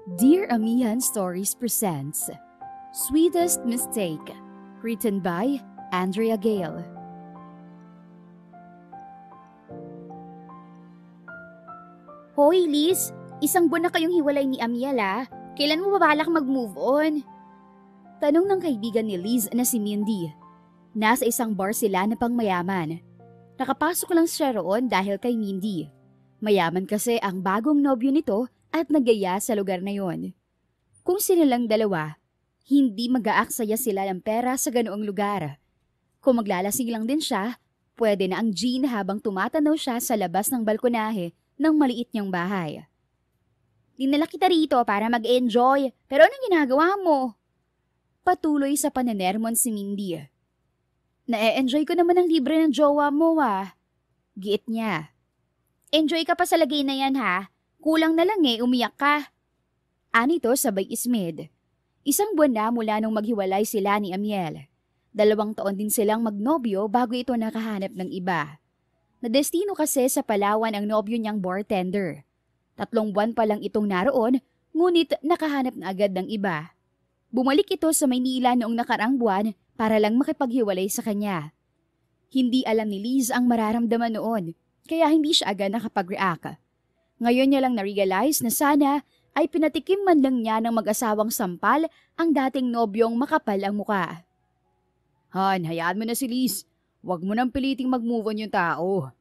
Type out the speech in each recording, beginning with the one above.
Dear Amihan Stories presents Sweetest Mistake, written by Andrea Gale. Hoy Liz, isang buwan na kayong hiwalay ni Amiel ah. Kailan mo babalak mag-move on? Tanong ng kaibigan ni Liz na si Mindy. Nasa isang bar sila na pangmayaman. Nakapasok lang siya roon dahil kay Mindy. Mayaman kasi ang bagong nobyo nito at nagaya sa lugar na yon. Kung sila lang dalawa, hindi mag-aaksaya sila ng pera sa ganoong lugar. Kung maglalasing lang din siya, pwede na ang gin habang tumatanaw siya sa labas ng balkonahe ng maliit niyang bahay. Dinala kita rito para mag-enjoy, pero anong ginagawa mo? Patuloy sa panenermon si Mindy. Na-enjoy ko naman ang libre ng jowa mo Giit niya. Enjoy ka pa sa lagay na yan ha. Kulang na lang umiyak ka. Anito sabay ismid. Isang buwan na mula nung maghiwalay sila ni Amiel. 2 taon din silang magnobyo bago ito nakahanap ng iba. Nadestino kasi sa Palawan ang nobyo niyang bartender. 3 buwan pa lang itong naroon, ngunit nakahanap na agad ng iba. Bumalik ito sa Maynila noong nakaraang buwan para lang makipaghiwalay sa kanya. Hindi alam ni Liz ang mararamdaman noon, kaya hindi siya agad nakapag-react. Ngayon niya lang na-realize na sana ay pinatikim man lang niya ng mag-asawang sampal ang dating nobyong makapal ang muka. Han, hayaan mo na si Liz. Huwag mo nang piliting mag-move on yung tao.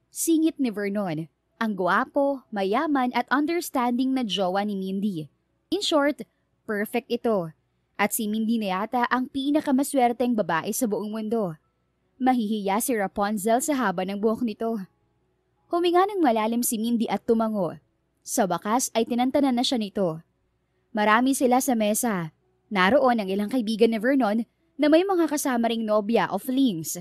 Singit ni Vernon, ang gwapo, mayaman at understanding na jowa ni Mindy. In short, perfect ito. At si Mindy na yata ang pinakamaswerteng babae sa buong mundo. Mahihiya si Rapunzel sa haba ng buhok nito. Huminga ng malalim si Mindy at tumango. Sa wakas ay tinantanan na siya nito. Marami sila sa mesa. Naroon ang ilang kaibigan ni Vernon na may mga kasama ring nobya o flings.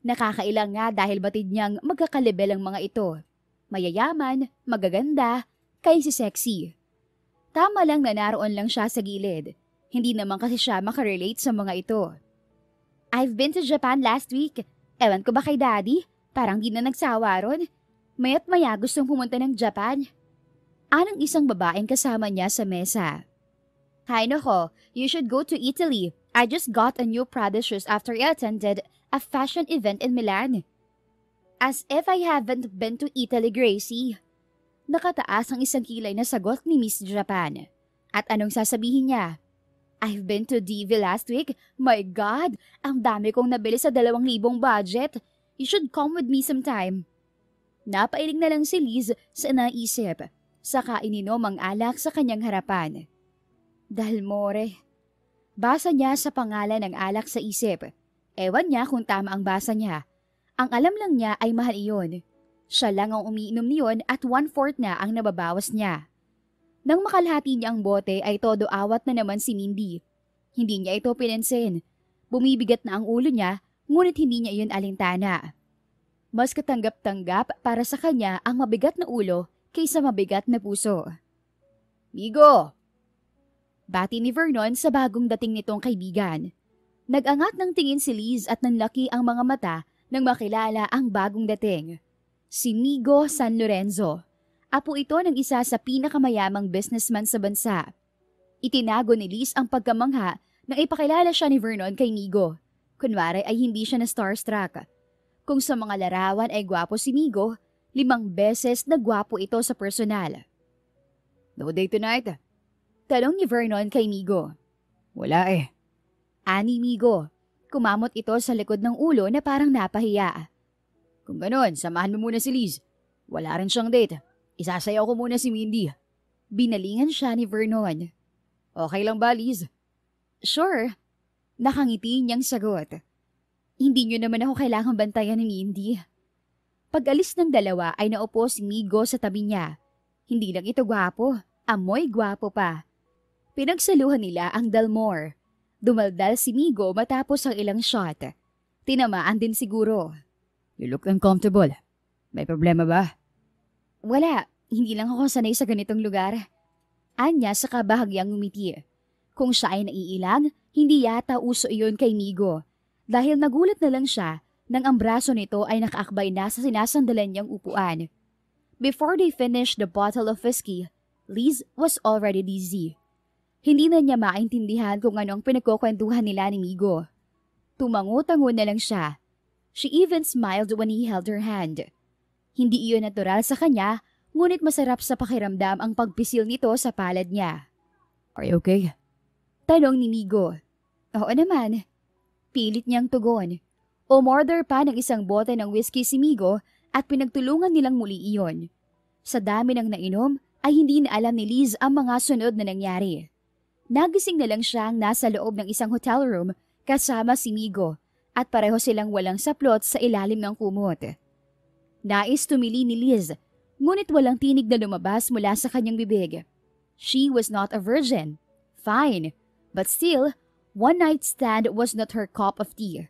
Nakakailang nga dahil batid niyang magkakalibel ang mga ito. Mayayaman, magaganda, kay si sexy. Tama lang na naroon lang siya sa gilid. Hindi naman kasi siya makarelate sa mga ito. I've been to Japan last week. Ewan ko ba kay Daddy? Parang di na nagsawa ron. Maya't maya gustong pumunta ng Japan. Anong isang babaeng kasama niya sa mesa. Hay nako, you should go to Italy. I just got a new Prada shoes after I attended a fashion event in Milan. As if I haven't been to Italy, Gracie. Nakataas ang isang kilay na sagot ni Miss Japan. At anong sasabihin niya? I've been to DV last week. My God, ang dami kong nabili sa 2,000 budget. You should come with me sometime. Napailing na lang si Liz sa naisip, saka ininom ang alak sa kanyang harapan. Dalmore. Basa niya sa pangalan ng alak sa isip. Ewan niya kung tama ang basa niya. Ang alam lang niya ay mahal iyon. Siya lang ang umiinom niyon at 1/4 na ang nababawas niya. Nang makalahati niya ang bote ay todo awat na naman si Mindy. Hindi niya ito pinansin. Bumibigat na ang ulo niya, ngunit hindi niya iyon alintana. Mas katanggap-tanggap para sa kanya ang mabigat na ulo kaysa mabigat na puso. Migo! Bati ni Vernon sa bagong dating nitong kaibigan. Nag-angat ng tingin si Liz at nanlaki ang mga mata nang makilala ang bagong dating. Si Migo San Lorenzo. Apo ito ng isa sa pinakamayamang businessman sa bansa. Itinago ni Liz ang pagkamangha nang ipakilala siya ni Vernon kay Migo. Kunwari ay hindi siya na starstruck. Kung sa mga larawan ay gwapo si Migo, 5 beses na gwapo ito sa personal. No date tonight? Tanong ni Vernon kay Migo. Wala Ani Migo. Kumamot ito sa likod ng ulo na parang napahiya. Kung ganon, samahan mo muna si Liz. Wala rin siyang date. Isasayaw ko muna si Mindy. Binalingan siya ni Vernon. Okay lang ba, Liz? Sure. Nakangiti niyang sagot. Hindi niyo naman ako kailangang bantayan ni Mindy. Pag-alis ng dalawa ay naupo si Migo sa tabi niya. Hindi lang ito gwapo, amoy gwapo pa. Pinagsaluhan nila ang Dalmore. Dumaldal si Migo matapos ang ilang shot. Tinamaan din siguro. You look uncomfortable. May problema ba? Wala, hindi lang ako sanay sa ganitong lugar. Anya sa kabahagyang ngumiti. Kung siya ay naiilang, hindi yata uso iyon kay Migo. Dahil nagulat na lang siya nang ang braso nito ay nakaakbay na sa sinasandalan niyang upuan. Before they finished the bottle of whiskey, Liz was already dizzy. Hindi na niya maintindihan kung ano ang pinagkukwentuhan nila ni Migo. Tumango-tango na lang siya. She even smiled when he held her hand. Hindi iyon natural sa kanya, ngunit masarap sa pakiramdam ang pagpisil nito sa palad niya. Are you okay? Tanong ni Migo. Oo naman. Pilit niyang tugon. Umorder pa ng isang bote ng whiskey si Migo at pinagtulungan nilang muli iyon. Sa dami ng nainom ay hindi na alam ni Liz ang mga sunod na nangyari. Nagising na lang siyang nasa loob ng isang hotel room kasama si Migo at pareho silang walang saplot sa ilalim ng kumot. Nais tumili ni Liz, ngunit walang tinig na lumabas mula sa kanyang bibig. She was not a virgin. Fine. But still, one night stand was not her cup of tea.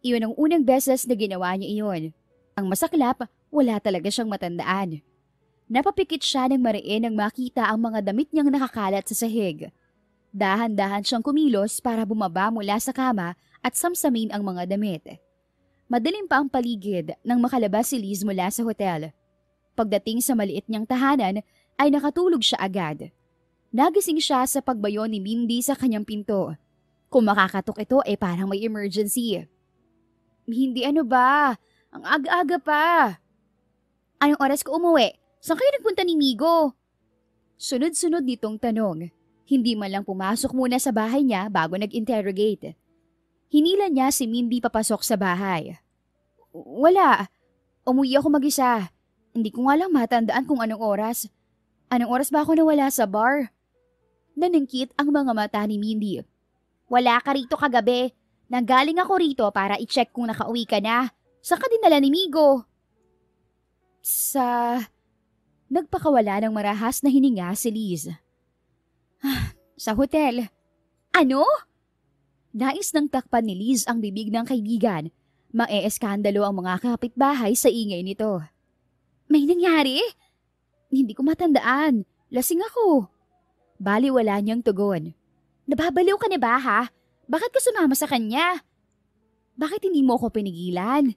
Iyon ang unang beses na ginawa niya iyon. Ang masaklap, wala talaga siyang matandaan. Napapikit siya ng mariin nang makita ang mga damit niyang nakakalat sa sahig. Dahan-dahan siyang kumilos para bumaba mula sa kama at samsamin ang mga damit. Madilim pa ang paligid nang makalabas si Liz mula sa hotel. Pagdating sa maliit niyang tahanan ay nakatulog siya agad. Nagising siya sa pagbayo ni Mindy sa kanyang pinto. Kung makakatok ito ay parang may emergency. Hindi ano ba? Ang aga-aga pa. Anong oras ko umuwi? Saan kayo nagpunta ni Migo? Sunod-sunod nitong tanong. Hindi man lang pumasok muna sa bahay niya bago nag-interrogate. Hinila niya si Mindy papasok sa bahay. Wala. Umuwi ako mag-isa. Hindi ko nga lang matandaan kung anong oras. Anong oras ba ako nawala sa bar? Naningkit ang mga mata ni Mindy. Wala ka rito kagabi. Nanggaling ako rito para i-check kung nakauwi ka na. Saan ka dinala ni Migo? Nagpakawala ng marahas na hininga si Liz. Sa hotel. Ano? Nais nang takpan ni Liz ang bibig ng kaibigan. Mae-eskandalo ang mga kapitbahay sa ingay nito. May nangyari? Hindi ko matandaan. Lasing ako. Baliwala niyang tugon. Nababaliw ka na ba ha? Bakit ka sumama sa kanya? Bakit hindi mo ako pinigilan?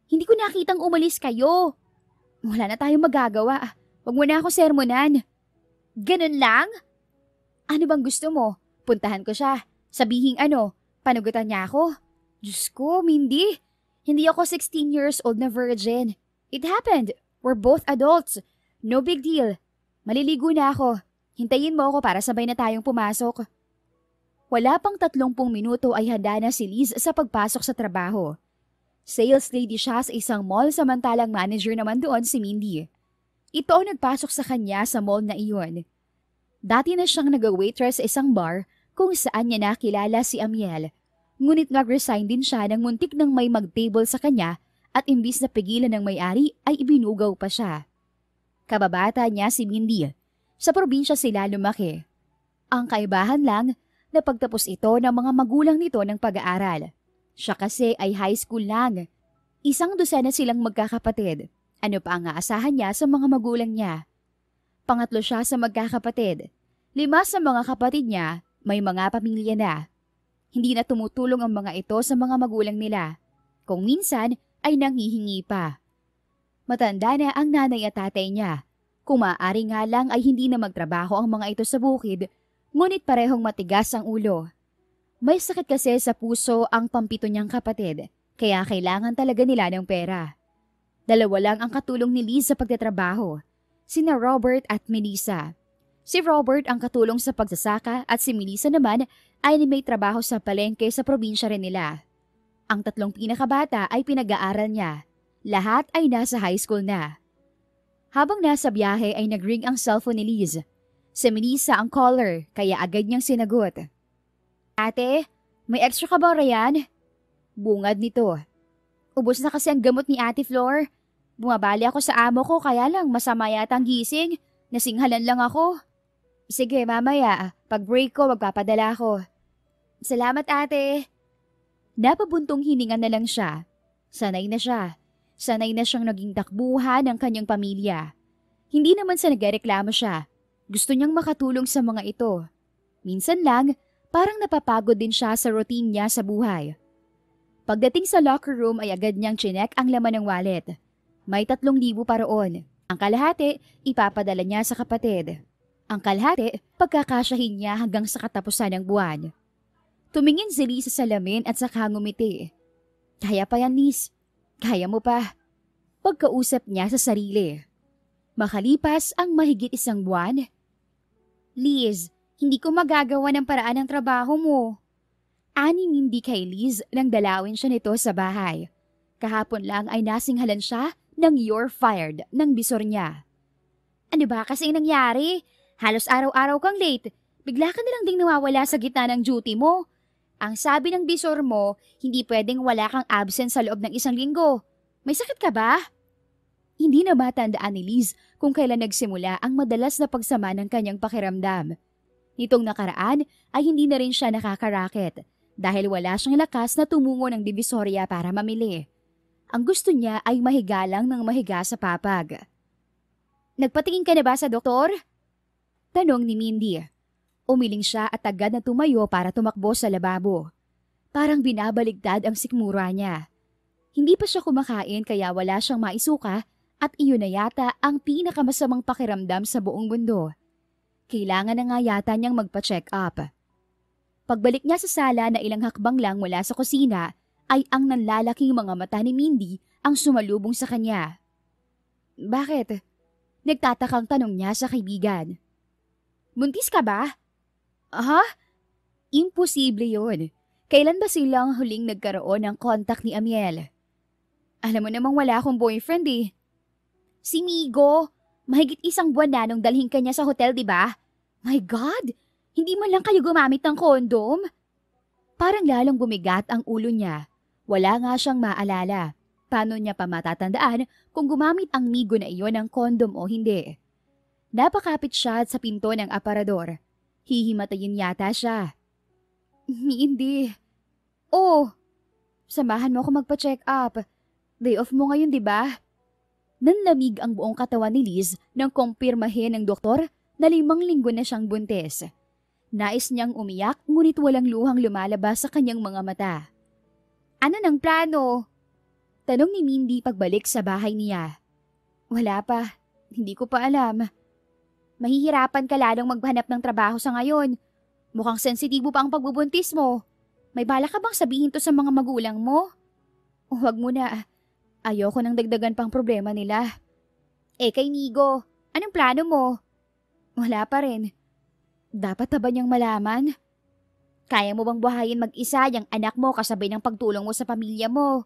Hindi ko nakitang umalis kayo. Wala na tayong magagawa. Huwag mo na ako sermonan. Ganun lang? Ano bang gusto mo? Puntahan ko siya. Sabihing panugutan niya ako? Diyos ko, Mindy. Hindi ako 16 years old na virgin. It happened. We're both adults. No big deal. Maliligo na ako. Hintayin mo ako para sabay na tayong pumasok. Wala pang 30 minuto ay handa na si Liz sa pagpasok sa trabaho. Sales lady siya sa isang mall samantalang manager naman doon si Mindy. Ito ang nagpasok sa kanya sa mall na iyon. Dati na siyang nag-waitress sa isang bar kung saan niya nakilala si Amiel. Ngunit nag-resign din siya nang muntik nang may mag-table sa kanya at imbis na pigilan ng may-ari ay ibinugaw pa siya. Kababata niya si Mindy. Sa probinsya sila lumaki. Ang kaibahan lang, napagtapos ito ng mga magulang nito ng pag-aaral. Siya kasi ay high school lang. 1 dosena silang magkakapatid. Ano pa ang aasahan niya sa mga magulang niya? Pangatlo siya sa magkakapatid. 5 sa mga kapatid niya may mga pamilya na. Hindi na tumutulong ang mga ito sa mga magulang nila. Kung minsan ay nanghihingi pa. Matanda na ang nanay at tatay niya. Kung maaari nga lang ay hindi na magtrabaho ang mga ito sa bukid, ngunit parehong matigas ang ulo. May sakit kasi sa puso ang pampito niyang kapatid, kaya kailangan talaga nila ng pera. 2 lang ang katulong ni Liz sa pagtatrabaho, sina Robert at Melissa. Si Robert ang katulong sa pagsasaka at si Melissa naman ay may trabaho sa palengke sa probinsya rin nila. Ang 3 pinakabata ay pinag-aaral niya. Lahat ay nasa high school na. Habang nasa biyahe ay nag-ring ang cellphone ni Liz. Si Melissa ang caller kaya agad niyang sinagot. Ate, may extra ka ba Ryan? Bungad nito. Ubos na kasi ang gamot ni Ate Flor. Bumabali ako sa amo ko kaya lang masama yata ang gising. Nasinghalan lang ako. Sige mamaya, pag break ko magpapadala ako. Salamat ate. Napabuntong hininga na lang siya. Sanay na siya. Sanay na siyang naging takbuhan ng kanyang pamilya. Hindi naman sa nagreklamo siya. Gusto niyang makatulong sa mga ito. Minsan lang, parang napapagod din siya sa routine niya sa buhay. Pagdating sa locker room ay agad niyang chinek ang laman ng wallet. May 3,000 pa roon. Ang kalahati, ipapadala niya sa kapatid. Ang kalahati, pagkakasyahin niya hanggang sa katapusan ng buwan. Tumingin si Liz sa salamin at saka ngumiti. Kaya pa yan, Liz. Kaya mo pa. Pagkausap niya sa sarili. Makalipas ang mahigit 1 buwan. Liz, hindi ko magagawa ng paraan ng trabaho mo. Ani Mindy kay Liz nang dalawin siya nito sa bahay. Kahapon lang ay nasinghalan siya ng "You're fired" ng bisor niya. Ano ba kasi nangyari? Halos araw-araw kang late. Bigla ka na lang ding nawawala sa gitna ng duty mo. Ang sabi ng bisor mo, hindi pwedeng wala kang absent sa loob ng 1 linggo. May sakit ka ba? Hindi na matandaan ni Liz kung kailan nagsimula ang madalas na pagsama ng kanyang pakiramdam. Nitong nakaraan ay hindi na rin siya nakakaraket dahil wala siyang lakas na tumungo ng divisorya para mamili. Ang gusto niya ay mahiga lang ng mahiga sa papag. Nagpatingin ka na ba sa doktor? Tanong ni Mindy. Umiling siya at agad na tumayo para tumakbo sa lababo. Parang binabaligtad ang sikmura niya. Hindi pa siya kumakain kaya wala siyang maisuka at iyon na yata ang pinakamasamang pakiramdam sa buong mundo. Kailangan na nga yata niyang magpa-check up. Pagbalik niya sa sala na ilang hakbang lang mula sa kusina, ay ang nanlalaking mga mata ni Mindy ang sumalubong sa kanya. Bakit? Nagtatakang tanong niya sa kaibigan. Buntis ka ba? Aha? Imposible yun. Kailan ba silang huling nagkaroon ng contact ni Amiel? Alam mo namang wala akong boyfriend eh. Si Migo, mahigit 1 buwan na nung dalhin ka niya sa hotel, di ba? My God! Hindi man lang kayo gumamit ng kondom? Parang lalong bumigat ang ulo niya. Wala nga siyang maalala. Paano niya pa matatandaan kung gumamit ang Migo na iyon ng kondom o hindi? Napakapit siya sa pinto ng aparador. Hihimatayin yata siya. Hindi. Oh, samahan mo ako magpa-check up. Day off mo ngayon, di ba? Nanlamig ang buong katawan ni Liz nang kumpirmahin ng doktor na 5 linggo na siyang buntis. Nais niyang umiyak ngunit walang luhang lumalabas sa kanyang mga mata. Ano ng plano? Tanong ni Mindy pagbalik sa bahay niya. Wala pa. Hindi ko pa alam. Mahihirapan ka lalong maghanap ng trabaho sa ngayon. Mukhang sensitibo pa ang pagbubuntis mo. May bala ka bang sabihin to sa mga magulang mo? Huwag mo na. Ayoko nang dagdagan pang problema nila. Kay Migo, anong plano mo? Wala pa rin. Dapat na ba niyang malaman? Kaya mo bang buhayin mag-isa yung anak mo kasabay ng pagtulong mo sa pamilya mo?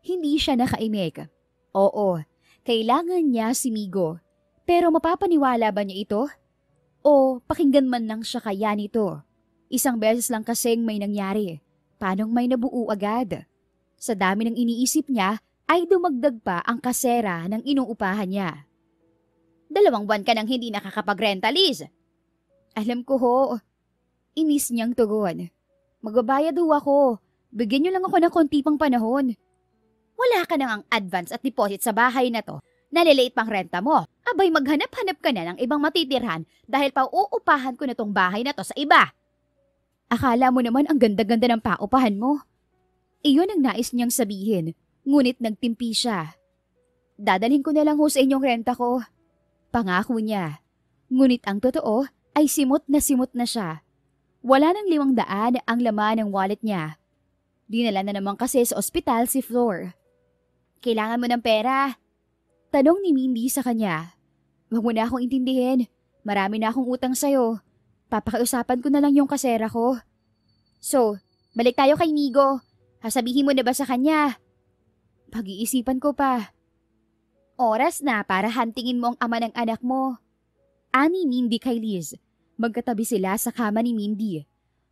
Hindi siya nakaimik. Oo, kailangan niya si Migo. Pero mapapaniwala ba niya ito? O pakinggan man lang siya kaya nito? 1 beses lang kasing may nangyari. Paanong may nabuo agad? Sa dami ng iniisip niya, ay dumagdag pa ang kasera ng inuupahan niya. 2 buwan ka nang hindi nakakapagrenta, Liz. Alam ko ho. Inis niyang tugon. Magbabayad ho ako. Bigyan niyo lang ako ng konti pang panahon. Wala ka nang ang advance at deposit sa bahay na to. Nalilate pang renta mo. Abay maghanap-hanap ka na ng ibang matitirhan dahil pauupahan ko na tong bahay na to sa iba. Akala mo naman ang ganda-ganda ng paupahan mo. Iyon ang nais niyang sabihin, ngunit nagtimpi siya. Dadalhin ko na lang ho sa inyong renta ko. Pangako niya. Ngunit ang totoo ay simot na siya. Wala nang 500 ang laman ng wallet niya. Dinala na naman kasi sa ospital si Flor. Kailangan mo ng pera? Tanong ni Mindy sa kanya. Huwag mo na akong intindihin. Marami na akong utang sa'yo. Papakiusapan ko na lang yung kasera ko. So, balik tayo kay Migo. Sasabihin mo na ba sa kanya? Pag-iisipan ko pa. Oras na para hantingin mo ang ama ng anak mo. Ani Mindy kay Liz. Magkatabi sila sa kama ni Mindy.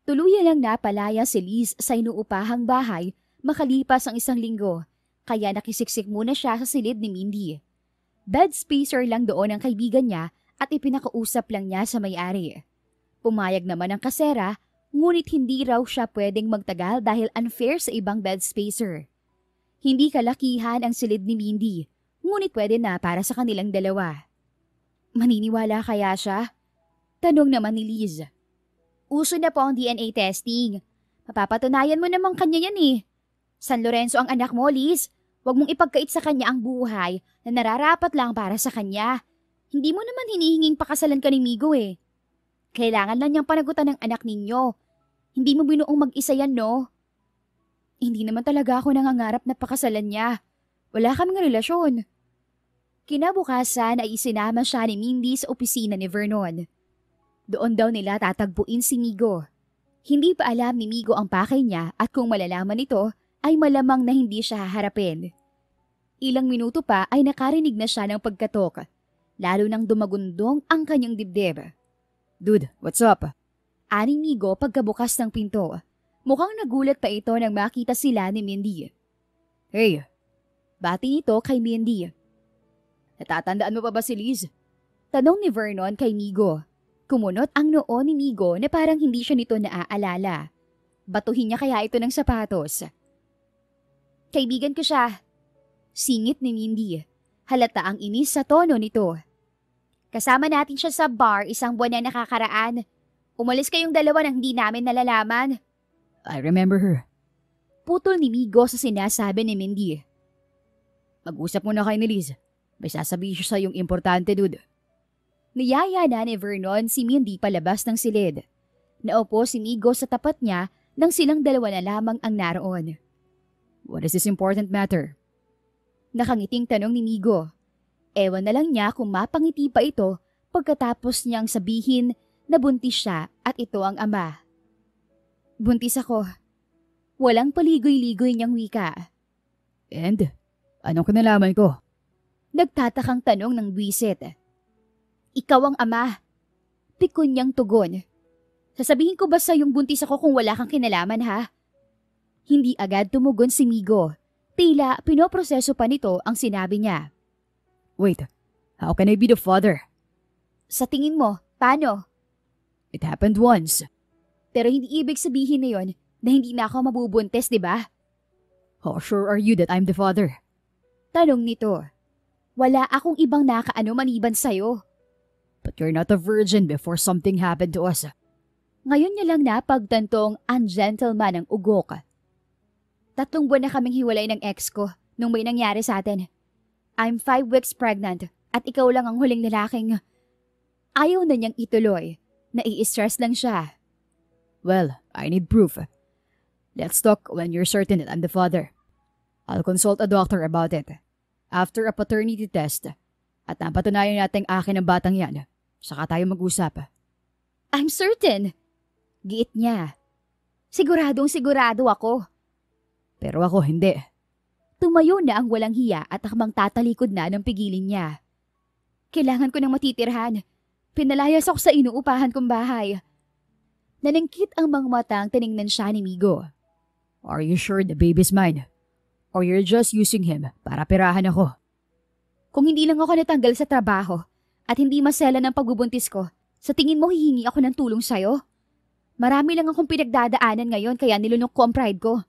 Tuluyan lang napalaya si Liz sa inuupahang bahay makalipas ang 1 linggo. Kaya nakisiksik muna siya sa silid ni Mindy. Bed spacer lang doon ang kaibigan niya at ipinakausap lang niya sa may-ari. Pumayag naman ang kasera, ngunit hindi raw siya pwedeng magtagal dahil unfair sa ibang bed spacer. Hindi kalakihan ang silid ni Mindy, ngunit pwede na para sa kanilang dalawa. Maniniwala kaya siya? Tanong naman ni Liz. Uso na po ang DNA testing. Mapapatunayan mo namang kanya yan eh. San Lorenzo ang anak mo, Liz. Huwag mong ipagkait sa kanya ang buhay na nararapat lang para sa kanya. Hindi mo naman hinihinging pakasalan ka ni Migo eh. Kailangan lang niyang panagutan ng anak ninyo. Hindi mo binuong mag-isa yan, no? Hindi naman talaga ako nangangarap na pakasalan niya. Wala kaming relasyon. Kinabukasan ay isinama siya ni Mindy sa opisina ni Vernon. Doon daw nila tatagpuin si Migo. Hindi pa alam ni Migo ang pakay niya at kung malalaman nito ay malamang na hindi siya haharapin. Ilang minuto pa ay nakarinig na siya ng pagkatok, lalo nang dumagundong ang kanyang dibdib. Dude, what's up? Ani Migo pagkabukas ng pinto. Mukhang nagulat pa ito nang makita sila ni Mindy. Hey, Bati nito kay Mindy. natatandaan mo pa ba si Liz? Tanong ni Vernon kay Migo. Kumunot ang noo ni Migo na parang hindi siya nito naaalala. Batuhin niya kaya ito ng sapatos. Kaibigan ko siya. Singit ni Mindy. Halata ang inis sa tono nito. Kasama natin siya sa bar 1 buwan na nakakaraan. Umalis kayong dalawa nang hindi namin nalalaman. I remember her. Putol ni Migo sa sinasabi ni Mindy. Mag-usap muna kayo ni Liz. May sasabihin siya sa yung importante, dude. Niyaya na ni Vernon si Mindy palabas ng silid. Naupo si Migo sa tapat niya nang silang dalawa na lamang ang naroon. What is this important matter? Nakangiting tanong ni Migo. Ewan na lang niya kung mapangiti pa ito pagkatapos niyang sabihin na buntis siya at ito ang ama. Buntis ako. Walang paligoy-ligoy niyang wika. And? Anong kinalaman ko? Nagtatakang tanong ng buwisit. Ikaw ang ama. Pikon niyang tugon. Sasabihin ko ba sa yung buntis ako kung wala kang kinalaman ha? Hindi agad tumugon si Migo. Tila pinoproseso pa nito ang sinabi niya. Wait, how can I be the father? Sa tingin mo, paano? It happened once. Pero hindi ibig sabihin na yon na hindi na ako mabubuntis, di ba? How sure are you that I'm the father? Tanong nito. Wala akong ibang nakaano maniban sa'yo. But you're not a virgin before something happened to us. Ngayon niya lang napagtantong ungentleman ang ugok. 3 buwan na kaming hiwalay ng ex ko nung may nangyari sa atin. I'm 5 weeks pregnant at ikaw lang ang huling lalaking. Ayaw na niyang ituloy. Nai-stress lang siya. Well, I need proof. Let's talk when you're certain that I'm the father. I'll consult a doctor about it. After a paternity test, at napatunayan natin akin ang batang yan, saka tayo mag-usap. I'm certain. Giit niya. Siguradong sigurado ako. Pero ako hindi. Tumayo na ang walang hiya at akmang tatalikod na ng pigilin niya. Kailangan ko ng matitirhan. Pinalayas ako sa inuupahan kong bahay. Naningkit ang mga matang tiningnan siya ni Migo. Are you sure the baby's mine? Or you're just using him para pirahan ako? Kung hindi lang ako natanggal sa trabaho at hindi masela ng pagbubuntis ko, sa tingin mo hihingi ako ng tulong sa'yo? Marami lang akong pinagdadaanan ngayon kaya nilunok ko ang pride ko.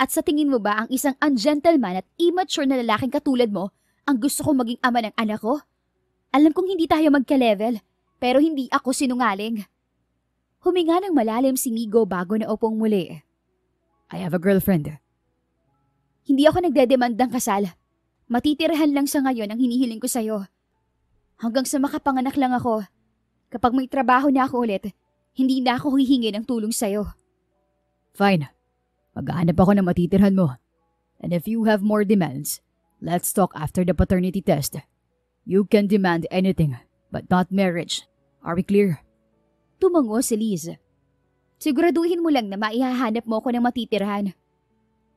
At sa tingin mo ba ang isang ungentleman at immature na lalaking katulad mo ang gusto kong maging ama ng anak ko? Alam kong hindi tayo magka-level, pero hindi ako sinungaling. Huminga ng malalim si Migo bago na upong muli. I have a girlfriend. Hindi ako nagdedemand ng kasal. Matitirahan lang sa ngayon ang hinihiling ko sa'yo. Hanggang sa makapanganak lang ako. Kapag may trabaho na ako ulit, hindi na ako hihingi ng tulong sa'yo. Fine. Maghahanap ako ng matitirhan mo. And if you have more demands, let's talk after the paternity test. You can demand anything, but not marriage. Are we clear? Tumango si Liz. Siguraduhin mo lang na maihahanap mo ko ng matitirhan.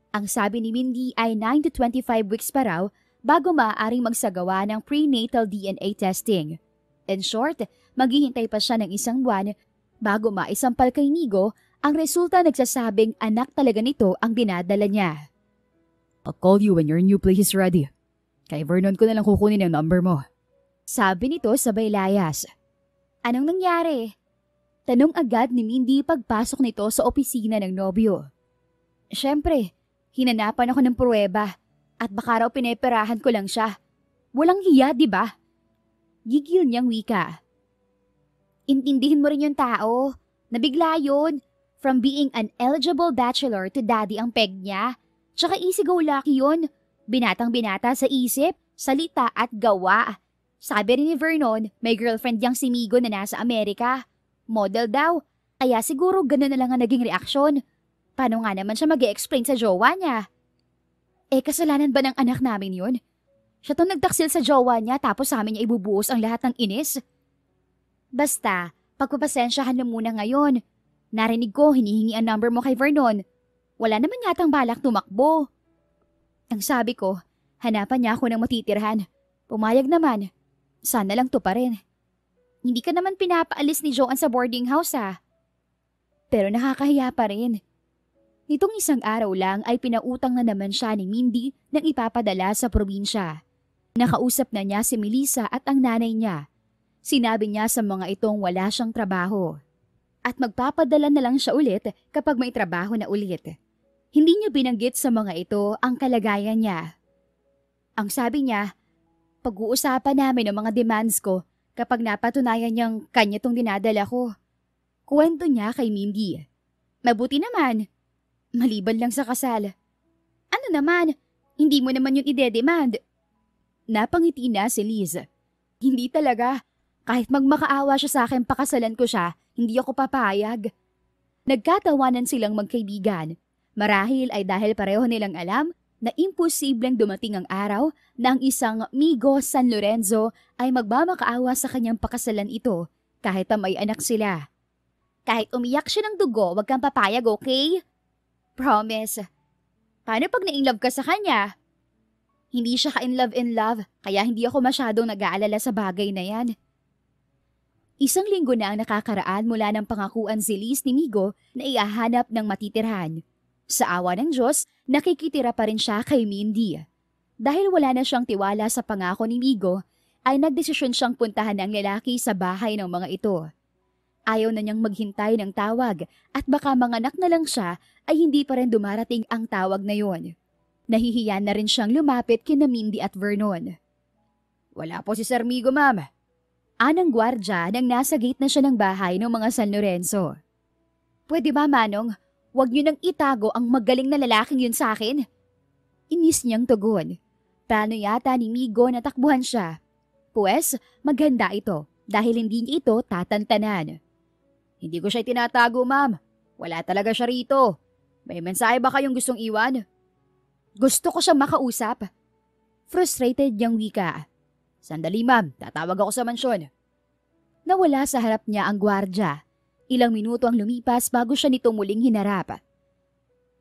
Ang sabi ni Mindy ay 9 to 25 weeks pa raw bago maaaring magsagawa ng prenatal DNA testing. In short, maghihintay pa siya ng 1 buwan bago maisampal kay Migo ang resulta nagsasabing anak talaga nito ang dinadala niya. I'll call you when your new place is ready. Kay Vernon ko na lang kukunin ang number mo. Sabi nito sabay layas. Anong nangyari? Tanong agad ni Mindy pagpasok nito sa opisina ng nobyo. Siyempre, hinanapan ako ng pruweba at baka raw pineperahan ko lang siya. Walang hiya, di ba? Gigil niyang wika. Intindihin mo rin yung tao. Nabigla yun. From being an eligible bachelor to daddy ang peg niya. Tsaka easy go lucky yun. Binatang binata sa isip, salita at gawa. Sabi rin ni Vernon, may girlfriend yang si Migo na nasa Amerika. Model daw, kaya siguro gano'n na lang ang naging reaksyon. Paano nga naman siya mag-e-explain sa jowa niya? Kasalanan ba ng anak namin yun? Siya tong nagtaksil sa jowa niya tapos sa amin niya ibubuhos ang lahat ng inis? Basta, pagpapasensyahan mo muna ngayon. Narinig ko, hinihingi ang number mo kay Vernon. Wala naman yatang balak tumakbo. Ang sabi ko, hanapan niya ako ng matitirhan. Pumayag naman. Sana lang to pa rin. Hindi ka naman pinapaalis ni Joanne sa boarding house Pero nakakahiya pa rin. Nitong isang araw lang ay pinautang na naman siya ni Mindy ng ipapadala sa probinsya. Nakausap na niya si Melissa at ang nanay niya. Sinabi niya sa mga itong wala siyang trabaho. At magpapadala na lang siya ulit kapag may trabaho na ulit. Hindi niya binanggit sa mga ito ang kalagayan niya. Ang sabi niya, pag-uusapan namin ang mga demands ko kapag napatunayan niyang kanya tong dinadala ko. Kuwento niya kay Mindy. Mabuti naman. Maliban lang sa kasal. Ano naman? Hindi mo naman yun ide-demand. Napangiti na si Liz. Hindi talaga. Kahit magmakaawa siya sa akin pakasalan ko siya, hindi ako papayag. Nagkatawanan silang magkaibigan. Marahil ay dahil pareho nilang alam na imposibleng dumating ang araw na ang isang Migo San Lorenzo ay magmamakaawa sa kanyang pakasalan ito kahit na may anak sila. Kahit umiyak siya ng dugo, wag kang papayag, okay? Promise. Paano pag na-inlove ka sa kanya? Hindi siya ka-in love, kaya hindi ako masyadong nag-aalala sa bagay na yan. Isang linggo na ang nakakaraan mula ng pangakuan si Liz ni Migo na iahanap ng matitirhan. Sa awa ng Diyos, nakikitira pa rin siya kay Mindy. Dahil wala na siyang tiwala sa pangako ni Migo, ay nagdesisyon siyang puntahan ng lalaki sa bahay ng mga ito. Ayaw na niyang maghintay ng tawag at baka manganak na lang siya ay hindi pa rin dumarating ang tawag na yon. Nahihiya na rin siyang lumapit kina Mindy at Vernon. Wala po si Sir Migo, ma'am. Anang gwardya nang nasa gate na siya ng bahay ng mga San Lorenzo. Pwede ba, Manong? Huwag niyo nang itago ang magaling na lalaking yun sa akin. Inis niyang tugon. Plano yata ni Migo na takbuhan siya. Pues, maganda ito dahil hindi niya ito tatantanan. Hindi ko siya tinatago, ma'am. Wala talaga siya rito. May mensahe ba kayong gustong iwan? Gusto ko siyang makausap. Frustrated niyang wika. Sandali, ma'am. Tatawag ako sa mansyon. Nawala sa harap niya ang gwardya. Ilang minuto ang lumipas bago siya nito muling hinarap.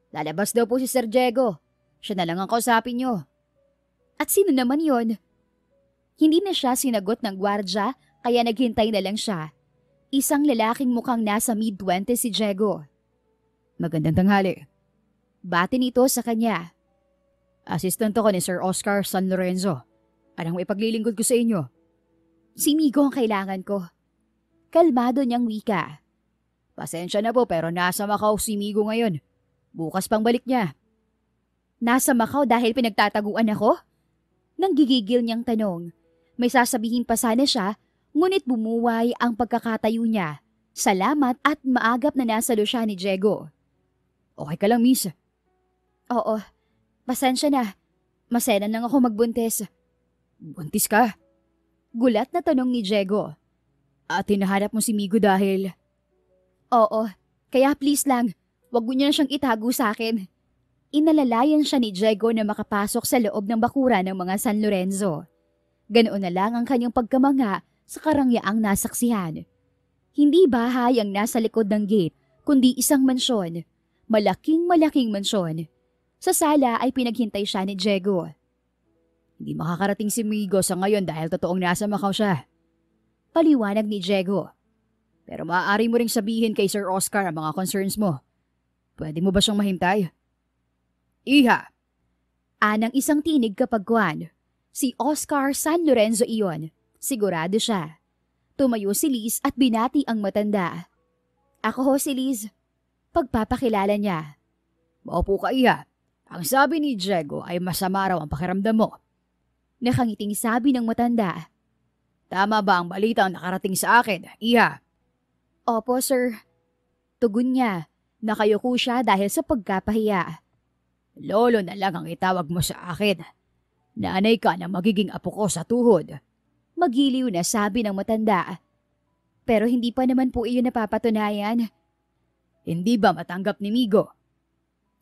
Lalabas daw po si Sir Diego. Siya na lang ang kausapin niyo. At sino naman yon? Hindi na siya sinagot ng gwardya kaya naghintay na lang siya. Isang lalaking mukhang nasa mid-20 si Diego. Magandang tanghali. Bati nito sa kanya. Assistant ako ni Sir Oscar San Lorenzo. Anong ipaglilingkod ko sa inyo? Si Migo ang kailangan ko. Kalmado niyang wika. Pasensya na po pero nasa Macau si Migo ngayon. Bukas pang balik niya. Nasa Macau dahil pinagtataguan ako? Nang gigigil niyang tanong. May sasabihin pa sana siya, ngunit bumuway ang pagkakatayo niya. Salamat at maagap na nasalo siya ni Diego. Okay ka lang, miss? Oo. Pasensya na. Maselan lang ako magbuntis. Buntis ka? Gulat na tanong ni Diego. At hinahanap mo si Migo dahil... Oo. Kaya please lang, wag mo niya na siyang itago sa akin. Inalalayan siya ni Diego na makapasok sa loob ng bakura ng mga San Lorenzo. Ganoon na lang ang kanyang pagkamanga sa karangyaang nasaksihan. Hindi bahay ang nasa likod ng gate, kundi isang mansyon. Malaking mansyon. Sa sala ay pinaghintay siya ni Diego. Hindi makakarating si Migo sa ngayon dahil totoong nasa Macau siya. Paliwanag ni Diego. Pero maaari mo ring sabihin kay Sir Oscar ang mga concerns mo. Pwede mo ba siyang mahintay? Iha! Anang isang tinig kapag kuwan. Si Oscar San Lorenzo iyon. Sigurado siya. Tumayo si Liz at binati ang matanda. Ako ho si Liz. Pagpapakilala niya. Maupo ka, Iha. Ang sabi ni Diego ay masama raw ang pakiramdam mo. Nakangiting sabi ng matanda. Tama ba ang balita ang nakarating sa akin, Iha? Opo, sir. Tugon niya. Nakayuko siya dahil sa pagkapahiya. Lolo na lang ang itawag mo sa akin. Nanay ka na magiging apo ko sa tuhod. Magiliw na sabi ng matanda. Pero hindi pa naman po iyon napapatunayan. Hindi ba matanggap ni Migo?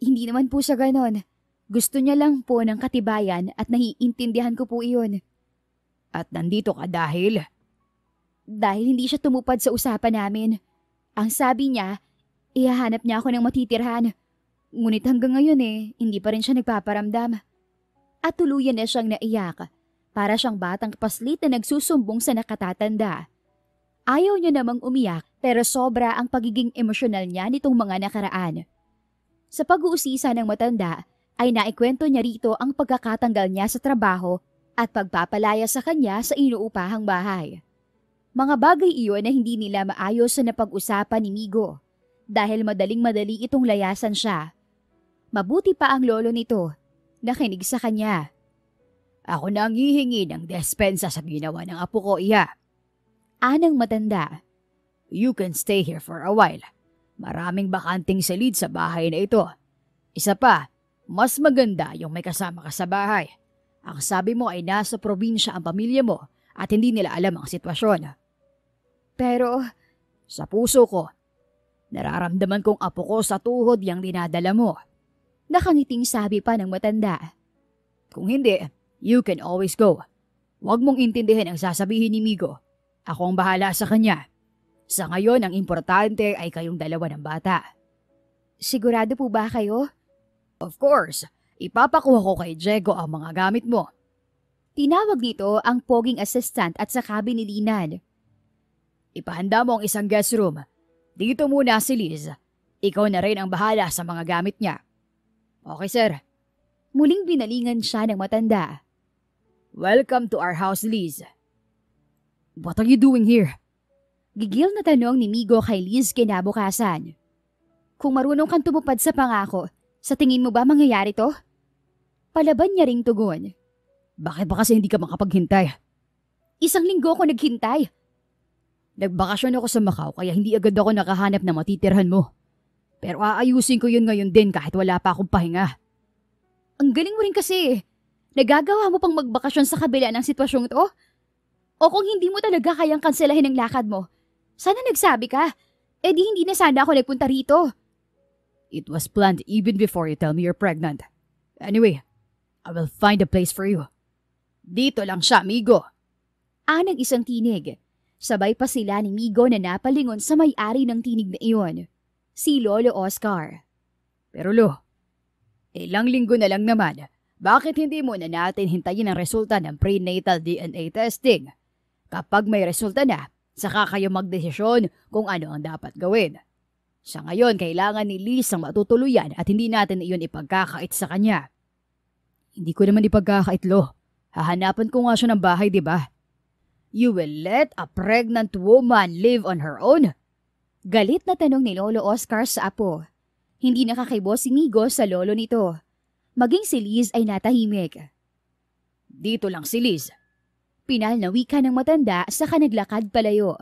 Hindi naman po siya ganon. Gusto niya lang po ng katibayan at naiintindihan ko po iyon. At nandito ka dahil? Dahil hindi siya tumupad sa usapan namin. Ang sabi niya, ihahanap niya ako ng matitirhan. Ngunit hanggang ngayon hindi pa rin siya nagpaparamdam. At tuluyan na siyang naiyak. Para siyang batang paslit na nagsusumbong sa nakatatanda. Ayaw niya namang umiyak pero sobra ang pagiging emosyonal niya nitong mga nakaraan. Sa pag-uusisa ng matanda ay naikwento niya rito ang pagkakatanggal niya sa trabaho at pagpapalaya sa kanya sa inuupahang bahay. Mga bagay iyon na hindi nila maayos sa napag-usapan ni Migo dahil madaling-madali itong layasan siya. Mabuti pa ang lolo nito, nakinig sa kanya. Ako na ang hihingi ng despensa sa ginawa ng apo ko, iya. Anang matanda. You can stay here for a while. Maraming bakanting silid sa bahay na ito. Isa pa, mas maganda yung may kasama ka sa bahay. Ang sabi mo ay nasa probinsya ang pamilya mo at hindi nila alam ang sitwasyon. Pero, sa puso ko, nararamdaman kong apo ko sa tuhod yung dinadala mo. Nakangiting sabi pa ng matanda. Kung hindi, you can always go. Huwag mong intindihin ang sasabihin ni Migo. Ako ang bahala sa kanya. Sa ngayon, ang importante ay kayong dalawa ng bata. Sigurado po ba kayo? Of course. Ipapakuha ko kay Diego ang mga gamit mo. Tinawag nito ang poging assistant at sakabi ni Linan. Ipahanda mo ang isang guest room. Dito muna si Liz. Ikaw na rin ang bahala sa mga gamit niya. Okay, sir. Muling binalingan siya ng matanda. Welcome to our house, Liz. What are you doing here? Gigil na tanong ni Migo kay Liz kinabukasan. Kung marunong kang tumupad sa pangako, sa tingin mo ba mangyayari to? Palaban niya ring tugon. Bakit ba kasi hindi ka makapaghintay? 1 linggo ko naghintay. Nagbakasyon ako sa Macau kaya hindi agad ako nakahanap na matitirhan mo. Pero aayusin ko yun ngayon din kahit wala pa akong pahinga. Ang galing mo rin kasi. Nagagawa mo pang magbakasyon sa kabila ng sitwasyong to? O kung hindi mo talaga kayang kanselahin ang lakad mo, sana nagsabi ka. Eh di hindi na sana ako nagpunta rito. It was planned even before you tell me you're pregnant. Anyway, I will find a place for you. Dito lang siya, Migo. Anang isang tinig. Sabay pa sila ni Migo na napalingon sa may-ari ng tinig na iyon. Si Lolo Oscar. Pero Lo, ilang linggo na lang naman. Bakit hindi mo na natin hintayin ang resulta ng prenatal DNA testing? Kapag may resulta na, saka kayo magdesisyon kung ano ang dapat gawin. Sa ngayon, kailangan ni Liz ang matutuluyan at hindi natin iyon ipagkakait sa kanya. Hindi ko naman ipagkakait, Lo. Hahanapan ko nga siya ng bahay, di ba? You will let a pregnant woman live on her own? Galit na tanong ni Lolo Oscar sa apo. Hindi nakakaibo si Migo sa lolo nito. Maging si Liz ay natahimik. Dito lang si Liz. Pinal na wika ng matanda sa kanaglakad palayo.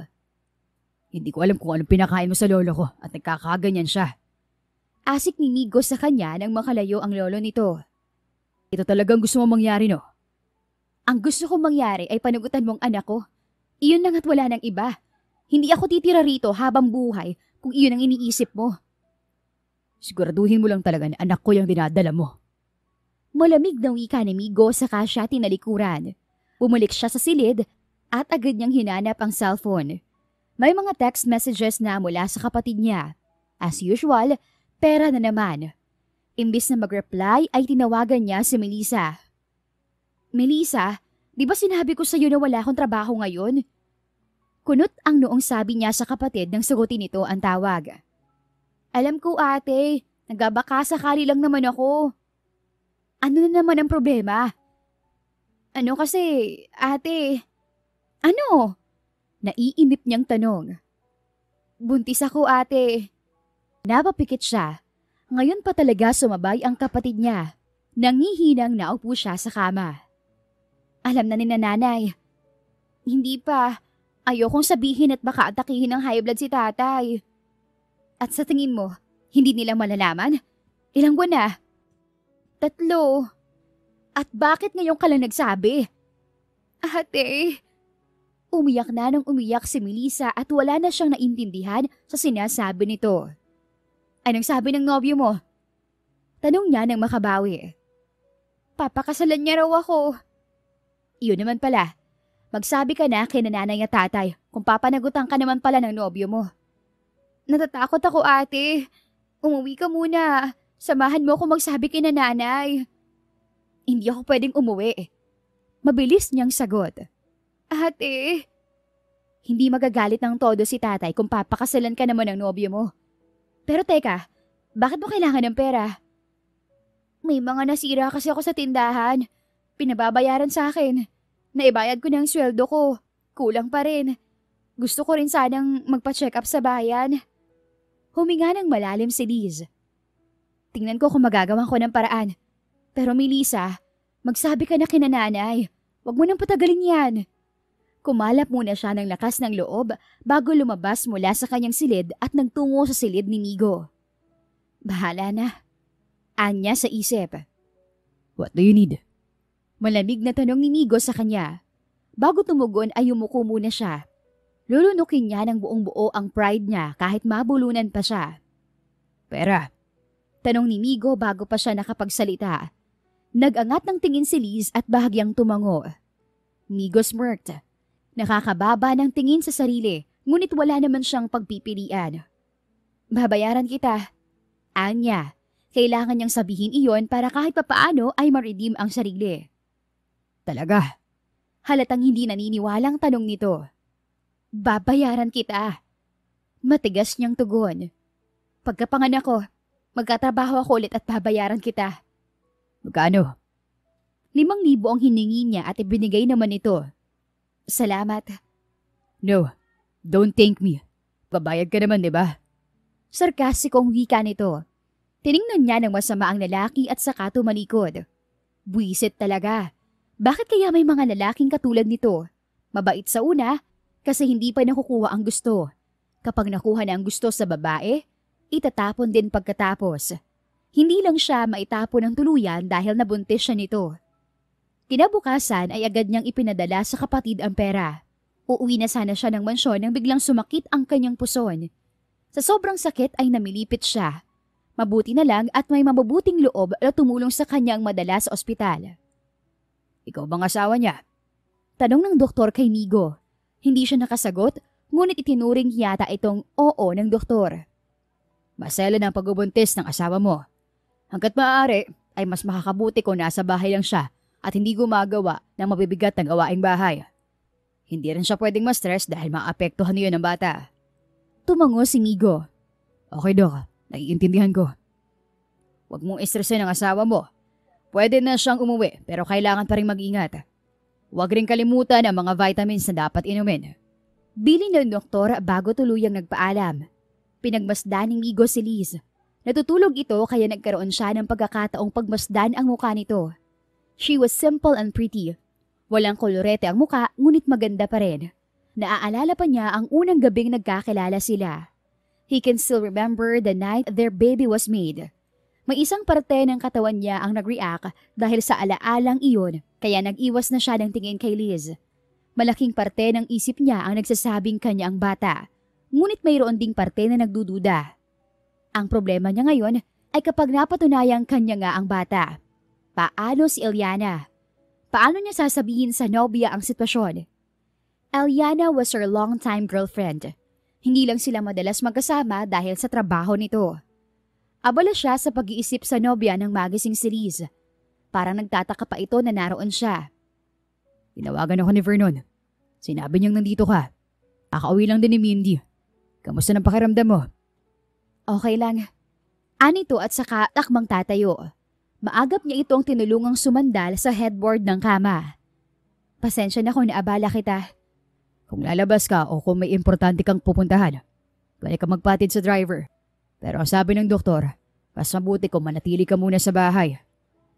Hindi ko alam kung anong pinakain mo sa lolo ko at nagkakaganyan siya. Asik ni Migo sa kanya nang makalayo ang lolo nito. Ito talagang gusto mo mangyari, no? Ang gusto kong mangyari ay panagutan mong anak ko. Iyon lang at wala nang iba. Hindi ako titira rito habang buhay kung iyon ang iniisip mo. Siguraduhin mo lang talaga na anak ko yung dinadala mo. Malamig na wika ni Migo saka siya tinalikuran. Bumalik siya sa silid at agad niyang hinanap ang cellphone. May mga text messages na mula sa kapatid niya. As usual, pera na naman. Imbis na mag-reply ay tinawagan niya si Melissa. Melissa, di ba sinabi ko sa'yo na wala akong trabaho ngayon? Kunot ang noong sabi niya sa kapatid nang sagutin nito ang tawag. Alam ko ate, nagbabaka sakali lang naman ako. Ano na naman ang problema? Ano kasi, ate? Ano? Naiinip niyang tanong. Buntis ako ate. Napapikit siya. Ngayon pa talaga sumabay ang kapatid niya. Nangihinang naupo siya sa kama. Alam na ni nanay. Hindi pa. Ayokong sabihin at baka atakihin ng high blood si tatay. At sa tingin mo, hindi nila malalaman? Ilang buwan na? 3. At bakit ngayon ka lang nagsabi? Ate, Umiyak na nang umiyak si Melissa at wala na siyang naintindihan sa sinasabi nito. Anong sabi ng nobyo mo? Tanong niya nang makabawi. Papakasalan niya raw ako. Iyon naman pala. Magsabi ka na kay nanay at tatay kung papanagutan ka naman pala ng nobyo mo. Natatakot ako, ate. Umuwi ka muna. Samahan mo ako magsabi kay nanay. Hindi ako pwedeng umuwi. Mabilis niyang sagot. Ate. Hindi magagalit ng todo si tatay kung papakasalan ka naman ng nobyo mo. Pero teka, bakit mo kailangan ng pera? May mga nasira kasi ako sa tindahan. Pinababayaran sa akin. Naibayad ko na ang sweldo ko. Kulang pa rin. Gusto ko rin sanang magpa-check up sa bayan. Huminga ng malalim si Liz. Tingnan ko kung magagawan ko ng paraan. Pero Melissa, magsabi ka na kina nanay. Huwag mo nang patagalin yan. Kumalap muna siya ng lakas ng loob bago lumabas mula sa kanyang silid at nagtungo sa silid ni Migo. Bahala na. Anya sa isip. What do you need? Malamig na tanong ni Migo sa kanya. Bago tumugon ay yumuko muna siya. Lulunukin niya ng buong buo ang pride niya kahit mabulunan pa siya. Pera. Tanong ni Migo bago pa siya nakapagsalita. Nag-angat ng tingin si Liz at bahagyang tumango. Migo smirked. Nakakababa ng tingin sa sarili, ngunit wala naman siyang pagpipilian. Babayaran kita. Anya, kailangan niyang sabihin iyon para kahit papaano ay ma-redeem ang sarili. Talaga? Halatang hindi naniniwalang tanong nito. Babayaran kita. Matigas niyang tugon. Pagkapanganak ko, magkatrabaho ako ulit at babayaran kita. Magkano? 5,000 ang hiningi niya at ibinigay naman ito. Salamat. No, don't thank me. Babayad ka naman, di ba? Sarkastikong wika nito. Tiningnan niya ng masama ang lalaki at saka tumalikod. Buwisit talaga. Bakit kaya may mga lalaking katulad nito? Mabait sa una, kasi hindi pa nakukuha ang gusto. Kapag nakuha na ang gusto sa babae, itatapon din pagkatapos. Hindi lang siya maitapon ng tuluyan dahil nabuntis siya nito. Kinabukasan ay agad niyang ipinadala sa kapatid ang pera. Uuwi na sana siya ng mansyon nang biglang sumakit ang kanyang puson. Sa sobrang sakit ay namilipit siya. Mabuti na lang at may mabubuting loob na tumulong sa kanyang madala sa ospital. Ikaw bang asawa niya? Tanong ng doktor kay Migo. Hindi siya nakasagot, ngunit itinuring yata itong oo ng doktor. Maselan ang pagbubuntis ng asawa mo. Hanggat maaari ay mas makakabuti kung nasa bahay lang siya at hindi gumagawa ng mabibigat na gawaing bahay. Hindi rin siya pwedeng ma-stress dahil maapektuhan niyo ng bata. Tumango si Migo. Okay, Dok. Naiintindihan ko. Huwag mong istresin ang asawa mo. Pwede na siyang umuwi pero kailangan pa rin mag-ingat. Huwag rin kalimutan ang mga vitamins na dapat inumin. Bili ng doktor bago tuluyang nagpaalam. Pinagmasdan ni Migo si Liz. Natutulog ito kaya nagkaroon siya ng pagkakataong pagmasdan ang mukha nito. She was simple and pretty. Walang kolorete ang mukha ngunit maganda pa rin. Naaalala pa niya ang unang gabing nagkakilala sila. He can still remember the night their baby was made. May isang parte ng katawan niya ang nag-react dahil sa alaalang iyon kaya nag-iwas na siya ng tingin kay Liz. Malaking parte ng isip niya ang nagsasabing kanya ang bata, ngunit mayroon ding parte na nagdududa. Ang problema niya ngayon ay kapag napatunayang kanya nga ang bata. Paano si Eliana? Paano niya sasabihin sa nobya ang sitwasyon? Eliana was her longtime girlfriend. Hindi lang sila madalas magkasama dahil sa trabaho nito. Abala siya sa pag-iisip sa nobya ng magising si Liz. Parang nagtataka pa ito na naroon siya. Tinawagan ako ni Vernon. Sinabi niyang nandito ka. Kakauwi lang din ni Mindy. Kamusta ng pakiramdam mo? Okay lang. Anito at saka takmang tatayo. Maagap niya itong tinulungang sumandal sa headboard ng kama. Pasensya na kung naabala kita. Kung lalabas ka o kung may importante kang pupuntahan, pwede ka magpatid sa driver. Pero ang sabi ng doktor, mas mabuti kung manatili ka muna sa bahay.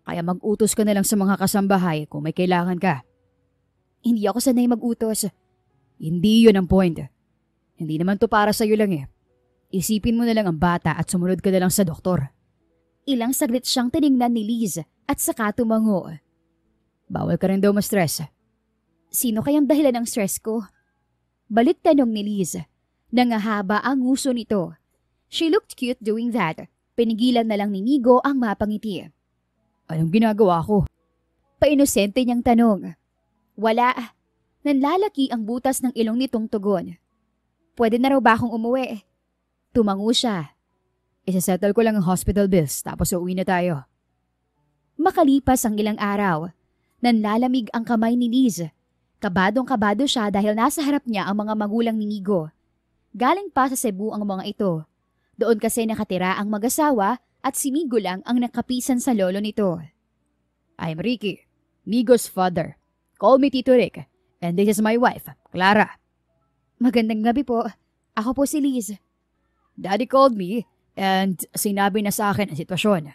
Kaya mag-utos ka na lang sa mga kasambahay kung may kailangan ka. Hindi ako sanay mag-utos. Hindi yun ang point. Hindi naman to para sa'yo lang eh. Isipin mo na lang ang bata at sumunod ka na lang sa doktor. Ilang saglit siyang tiningnan ni Liz at saka tumango. Bawal ka rin daw ma-stress. Sino kayang dahilan ng stress ko? Balik tanong ni Liz. Nangahaba ang nguso nito. She looked cute doing that. Pinigilan na lang ni Migo ang mapangiti. Anong ginagawa ko? Painosente niyang tanong. Wala. Nanlalaki ang butas ng ilong nitong tugon. Pwede na raw ba akong umuwi? Tumango siya. Isasettle ko lang ang hospital bills tapos uuwi na tayo. Makalipas ang ilang araw, nanlalamig ang kamay ni Liz. Kabadong-kabado siya dahil nasa harap niya ang mga magulang ni Migo. Galing pa sa Cebu ang mga ito. Doon kasi nakatira ang mag-asawa at si Migo lang ang nakapisan sa lolo nito. I'm Ricky, Migo's father. Call me Tito Rick. And this is my wife, Clara. Magandang gabi po. Ako po si Liz. Daddy called me and sinabi na sa akin ang sitwasyon.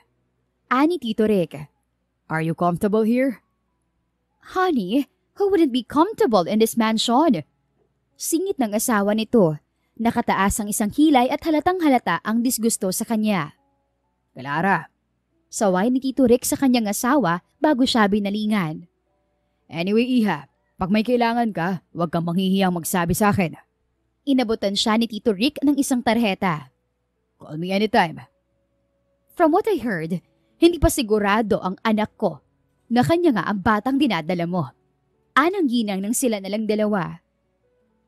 Ani Tito Rick. Are you comfortable here? Honey, who wouldn't be comfortable in this mansion? Singit ng asawa nito. Nakataas ang isang kilay at halatang halata ang disgusto sa kanya. Clara. Saway ni Tito Rick sa kanyang asawa bago siya binalingan. Anyway, Iha, pag may kailangan ka, huwag kang manghihiyang magsabi sa akin. Inabutan siya ni Tito Rick ng isang tarheta. Call me anytime. From what I heard, hindi pa sigurado ang anak ko na kanya nga ang batang dinadala mo. Anang ginang ng sila na lang dalawa.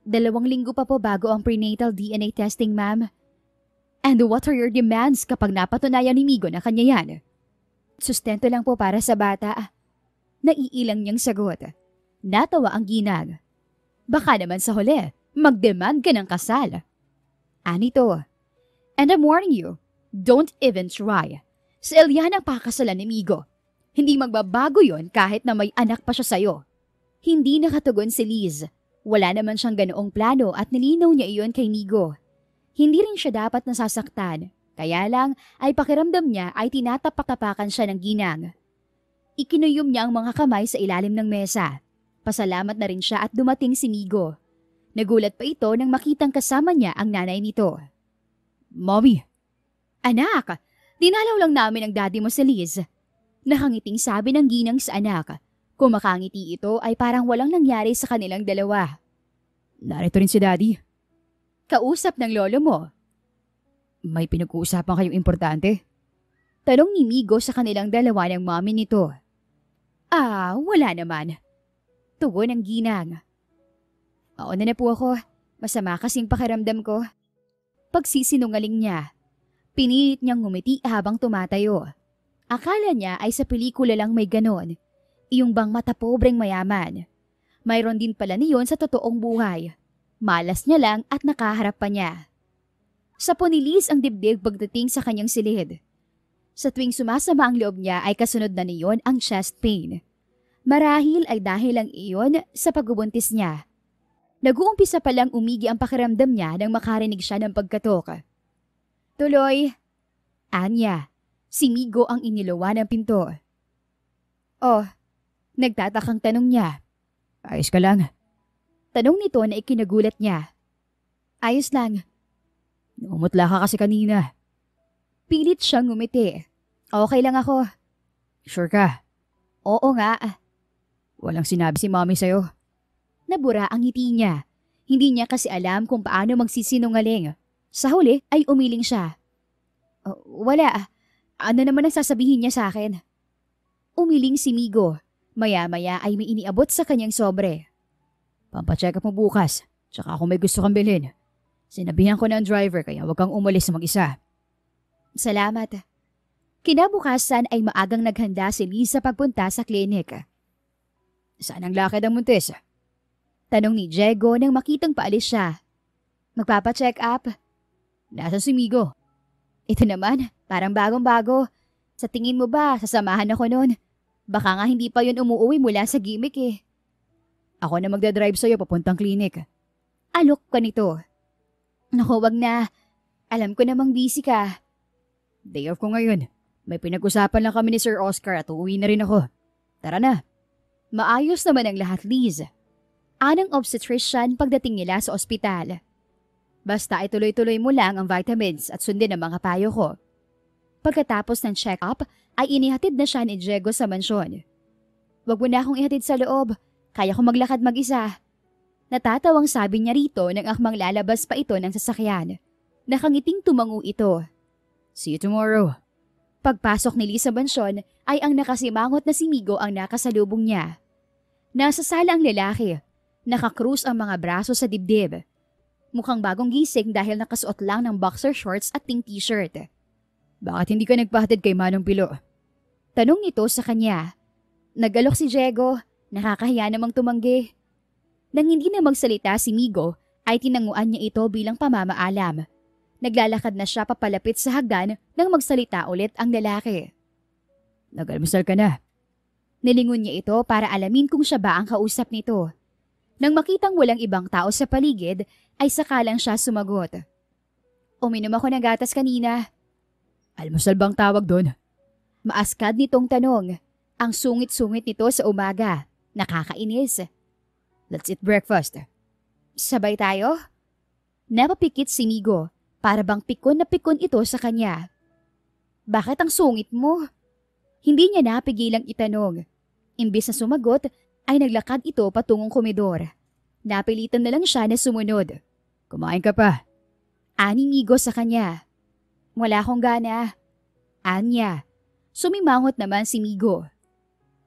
2 linggo pa po bago ang prenatal DNA testing, ma'am. And what are your demands kapag napatunayan ni Migo na kanya yan? Sustento lang po para sa bata. Naiilang niyang sagot. Natawa ang ginang. Baka naman sa huli, mag-demand ka ng kasal. Anito. And I'm warning you, don't even try. Sa Elian ang pakasalan ni Migo. Hindi magbabago yon kahit na may anak pa siya sa'yo. Hindi nakatugon si Liz. Wala naman siyang ganoong plano at nilinaw niya iyon kay Migo. Hindi rin siya dapat nasasaktan. Kaya lang ay pakiramdam niya ay tinatapak-tapakan siya ng ginang. Ikinuyom niya ang mga kamay sa ilalim ng mesa. Pasalamat na rin siya at dumating si Migo. Nagulat pa ito nang makitang kasama niya ang nanay nito. Mommy. Anak, dinalaw lang namin ang daddy mo si Liz. Nakangiting sabi ng ginang sa anak. Kung makangiti ito ay parang walang nangyari sa kanilang dalawa. Narito rin si Daddy. Kausap ng lolo mo. May pinag-uusapan kayong importante? Tanong ni Migo sa kanilang dalawa ng mommy nito. Wala naman. Tugon ng ginang. Oo na po ako. Masama kasing pakiramdam ko. Pagsisinungaling niya. Pinilit niyang ngumiti habang tumatayo. Akala niya ay sa pelikula lang may ganon. Iyong bang matapobreng mayaman. Mayroon din pala niyon sa totoong buhay. Malas niya lang at nakaharap pa niya. Sa punilis ang dibdib pagdating sa kanyang silid. Sa tuwing sumasama ang loob niya ay kasunod na niyon ang chest pain. Marahil ay dahil lang iyon sa pagbubuntis niya. Nag-uumpisa pa lang umigi ang pakiramdam niya nang makarinig siya ng pagkatok. Tuloy. Anya, si Migo ang iniluwa ng pinto. Oh, nagtatakang tanong niya. Ayos ka lang? Tanong nito na ikinagulat niya. Ayos lang. Umutla ka kasi kanina. Pilit siyang ngumiti. Okay lang ako. Sure ka? Oo nga. Walang sinabi si mommy sa'yo? Nabura ang ngiti niya. Hindi niya kasi alam kung paano magsisinungaling. Sa huli ay umiling siya. Wala. Ano naman ang sasabihin niya sa akin? Umiling si Migo. Maya-maya ay may iniabot sa kanyang sobre. Pampacheck up mo bukas. Tsaka kung may gusto kang bilhin. Sinabihan ko na ang driver kaya huwag kang umalis na mag-isa. Salamat. Kinabukasan ay maagang naghanda si Liz sa pagpunta sa klinik. Saan ang lakad ang muntis? Tanong ni Diego nang makitang paalis siya. Magpapacheck up. Nasaan si Migo? Ito naman, parang bagong-bago. Sa tingin mo ba, sasamahan ako nun? Baka nga hindi pa yun umuwi mula sa gimmick eh. Ako na magdadrive sa'yo papuntang klinik. Alok ka nito. Naku, wag na. Alam ko namang busy ka. Day off ko ngayon. May pinag-usapan lang kami ni Sir Oscar at uuwi na rin ako. Tara na. Maayos naman ang lahat, Liz. Anang obstetrician pagdating nila sa ospital. Basta ay tuloy-tuloy mo lang ang vitamins at sundin ang mga payo ko. Pagkatapos ng check-up, ay inihatid na siya ni Diego sa mansyon. Wag mo na akong ihatid sa loob. Kaya ko maglakad mag-isa. Natatawang sabi niya rito nang akmang lalabas pa ito ng sasakyan. Nakangiting tumango ito. See you tomorrow. Pagpasok ni Liz sa mansyon ay ang nakasimangot na si Migo ang nakasalubong niya. Nasa sala ang lalaki. Nakakrus ang mga braso sa dibdib. Mukhang bagong gising dahil nakasuot lang ng boxer shorts at pink t-shirt. Bakit hindi ka nagpahatid kay Manong Pilo? Tanong nito sa kanya. Nagalok si Diego. Nakakahiya namang tumanggi. Nang hindi na magsalita si Migo, ay tinanguan niya ito bilang pamamaalam. Naglalakad na siya papalapit sa hagdan nang magsalita ulit ang lalaki. Nag-almusal ka na. Nilingon niya ito para alamin kung siya ba ang kausap nito. Nang makitang walang ibang tao sa paligid, ay sakalang siya sumagot. Uminom ako ng gatas kanina. Almusal bang tawag doon? Maaskad nitong tanong. Ang sungit-sungit nito sa umaga. Nakakainis. Let's eat breakfast. Sabay tayo? Napapikit si Migo. Para bang pikon na pikon ito sa kanya. Bakit ang sungit mo? Hindi niya napigilang itanong. Imbis na sumagot, ay naglakad ito patungong komedor. Napilitan na lang siya na sumunod. Kumain ka pa. Ani Migo sa kanya. Wala akong gana. Anya. Sumimangot naman si Migo.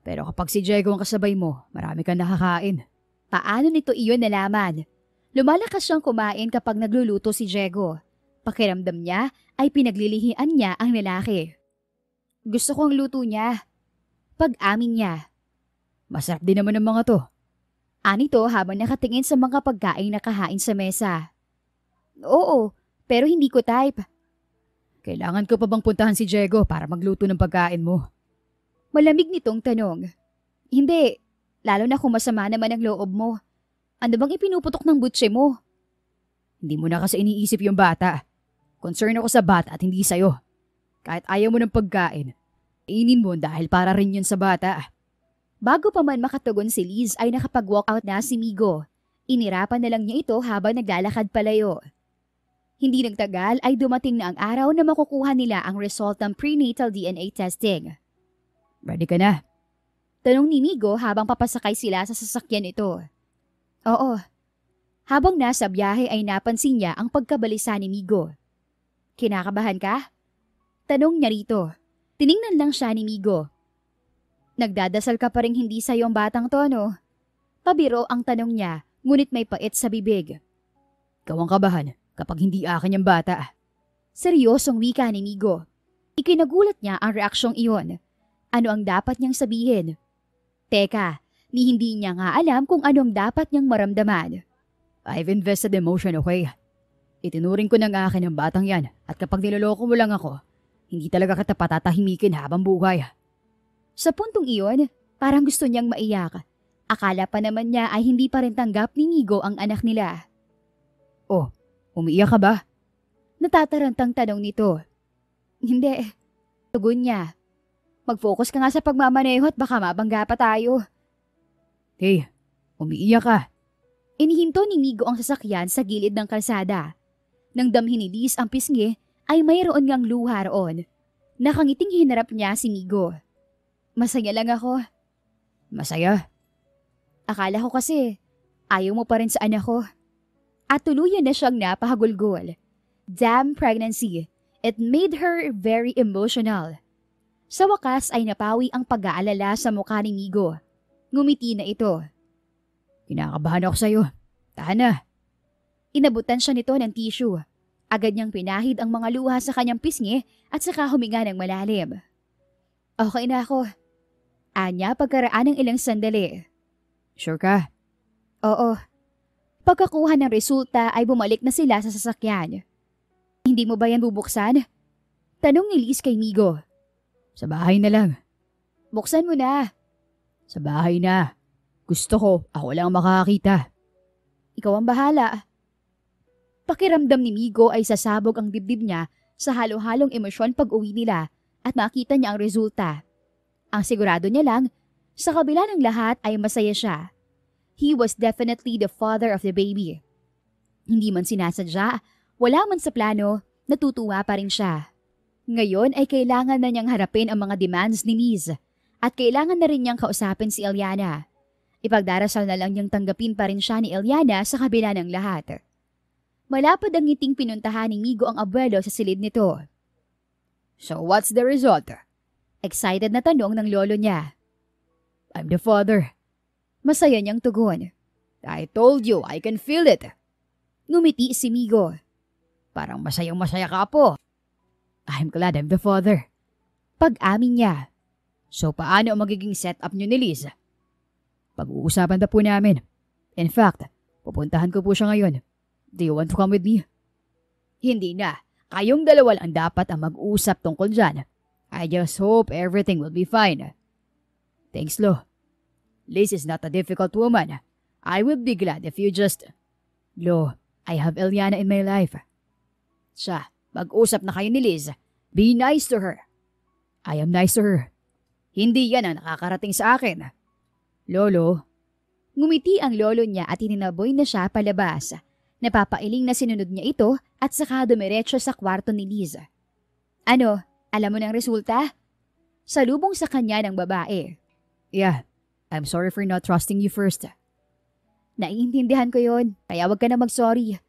Pero kapag si Diego ang kasabay mo, marami kang nakakain. Paano nito iyon nalaman? Lumalakas siyang kumain kapag nagluluto si Diego. Pakiramdam niya ay pinaglilihian niya ang lalaki. Gusto ko ang luto niya. Pag-amin niya. Masarap din naman ang mga to. Anito habang nakatingin sa mga pagkain na kahain sa mesa. Oo, pero hindi ko type. Kailangan ko pa bang puntahan si Diego para magluto ng pagkain mo? Malamig nitong tanong. Hindi, lalo na kung masama naman ang loob mo. Ano bang ipinuputok ng butse mo? Hindi mo na kasi iniisip yung bata. Concern ako sa bata at hindi sa'yo. Kahit ayaw mo ng pagkain, inin mo dahil para rin yun sa bata. Bago pa man makatugon si Liz ay nakapag-walk out na si Migo. Inirapan na lang niya ito habang naglalakad palayo. Hindi nagtagal ay dumating na ang araw na makukuha nila ang result ng prenatal DNA testing. Ready ka na? Tanong ni Migo habang papasakay sila sa sasakyan ito. Oo. Habang nasa biyahe ay napansin niya ang pagkabalisa ni Migo. Kinakabahan ka? Tanong niya rito. Tiningnan lang siya ni Migo. Nagdadasal ka pa rin hindi sa iyong batang to, no? Pabiro ang tanong niya, ngunit may pait sa bibig. Ikaw ang kabahan kapag hindi akin yung bata. Seryosong wika ni Migo. Ikinagulat niya ang reaksyong iyon. Ano ang dapat niyang sabihin? Teka, hindi niya nga alam kung anong dapat niyang maramdaman. I've invested emotion, okay? Itinuring ko ng akin ang batang yan at kapag niloloko mo lang ako, hindi talaga kita patatahimikin habang buhay. Sa puntong iyon, parang gusto niyang maiyak. Akala pa naman niya ay hindi pa rin tanggap ni Migo ang anak nila. Oh, umiiyak ka ba? Natatarantang tanong nito. Hindi. Tugon niya. Mag-focus ka nga sa pagmamaneho at baka mabangga pa tayo. Hey, umiiyak ka. Inihinto ni Migo ang sasakyan sa gilid ng kalsada. Nang damhin ni Liz ang pisngi, ay mayroon ngang luha roon. Nakangiting hinarap niya si Migo. Masaya lang ako. Masaya? Akala ko kasi, ayaw mo pa rin sa anak ko. At tuluyan na siyang napahagulgol. Damn pregnancy. It made her very emotional. Sa wakas ay napawi ang pag-aalala sa mukha ni Migo. Ngumiti na ito. Kinakabahan ako sa'yo. Tahan na. Inabutan siya nito ng tissue. Agad niyang pinahid ang mga luha sa kanyang pisngi at saka huminga ng malalim. Okay na ako. Anya pagkaraan ng ilang sandali. Sure ka? Oo. Pagkakuha ng resulta ay bumalik na sila sa sasakyan. Hindi mo ba yan bubuksan? Tanong ni Liz kay Migo. Sa bahay na lang. Buksan mo na. Sa bahay na. Gusto ko, ako lang makakakita. Ikaw ang bahala. Pakiramdam ni Migo ay sasabog ang dibdib niya sa halo-halong emosyon pag-uwi nila at makita niya ang resulta. Ang sigurado niya lang, sa kabila ng lahat ay masaya siya. He was definitely the father of the baby. Hindi man sinasadya, wala man sa plano, natutuwa pa rin siya. Ngayon ay kailangan na niyang harapin ang mga demands ni Liz at kailangan na rin niyang kausapin si Eliana. Ipagdarasal na lang niyang tanggapin pa rin siya ni Eliana sa kabila ng lahat. Malapad ang ngiting pinuntahan ni Migo ang abuelo sa silid nito. So what's the result? Excited na tanong ng lolo niya. I'm the father. Masaya niyang tugon. I told you, I can feel it. Ngumiti si Migo. Parang masayang-masaya ka po. I'm glad I'm the father. Pag-amin niya. So paano ang magiging setup niyo ni Liz? Pag-uusapan na po namin. In fact, pupuntahan ko po siya ngayon. Do you want to come with me? Hindi na. Kayong dalawa lang dapat ang mag-usap tungkol dyan. I just hope everything will be fine. Thanks, Lo. Liz is not a difficult woman. I would be glad if you just... Lo, I have Eliana in my life. Siya, mag-usap na kayo ni Liz. Be nice to her. I am nice to her. Hindi yan ang nakakarating sa akin. Lolo. Ngumiti ang lolo niya at tininaboy na siya palabas. Napapailing na sinunod niya ito at saka dumiretso sa kwarto ni Liz. Ano, alam mo ng resulta? Salubong sa kanya ng babae. Yeah, I'm sorry for not trusting you first. Naiintindihan ko yon, kaya wag ka na mag-sorry.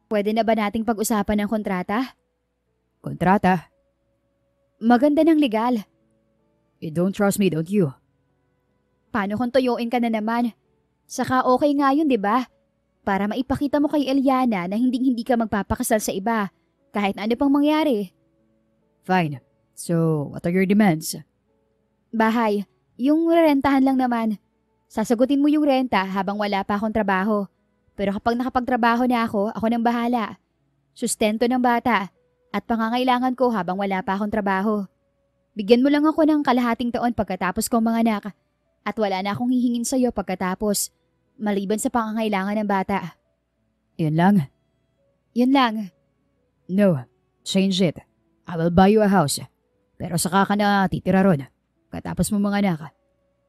Pwede na ba nating pag-usapan ng kontrata? Kontrata? Maganda ng legal. You don't trust me, don't you? Paano kung tuyuin ka na naman? Saka okay nga yun, di ba? Para maipakita mo kay Eliana na hindi ka magpapakasal sa iba, kahit ano pang mangyari. Fine. So, what are your demands? Bahay. Yung rentahan lang naman. Sasagutin mo yung renta habang wala pa akong trabaho. Pero kapag nakapagtrabaho na ako nang bahala. Sustento ng bata at pangangailangan ko habang wala pa akong trabaho. Bigyan mo lang ako ng kalahating taon pagkatapos kong manganak. At wala na akong hihingin sa'yo pagkatapos, maliban sa pangangailangan ng bata. Yun lang? Yun lang. No, change it. I will buy you a house. Pero saka ka na titira ron. Katapos mo mga anak.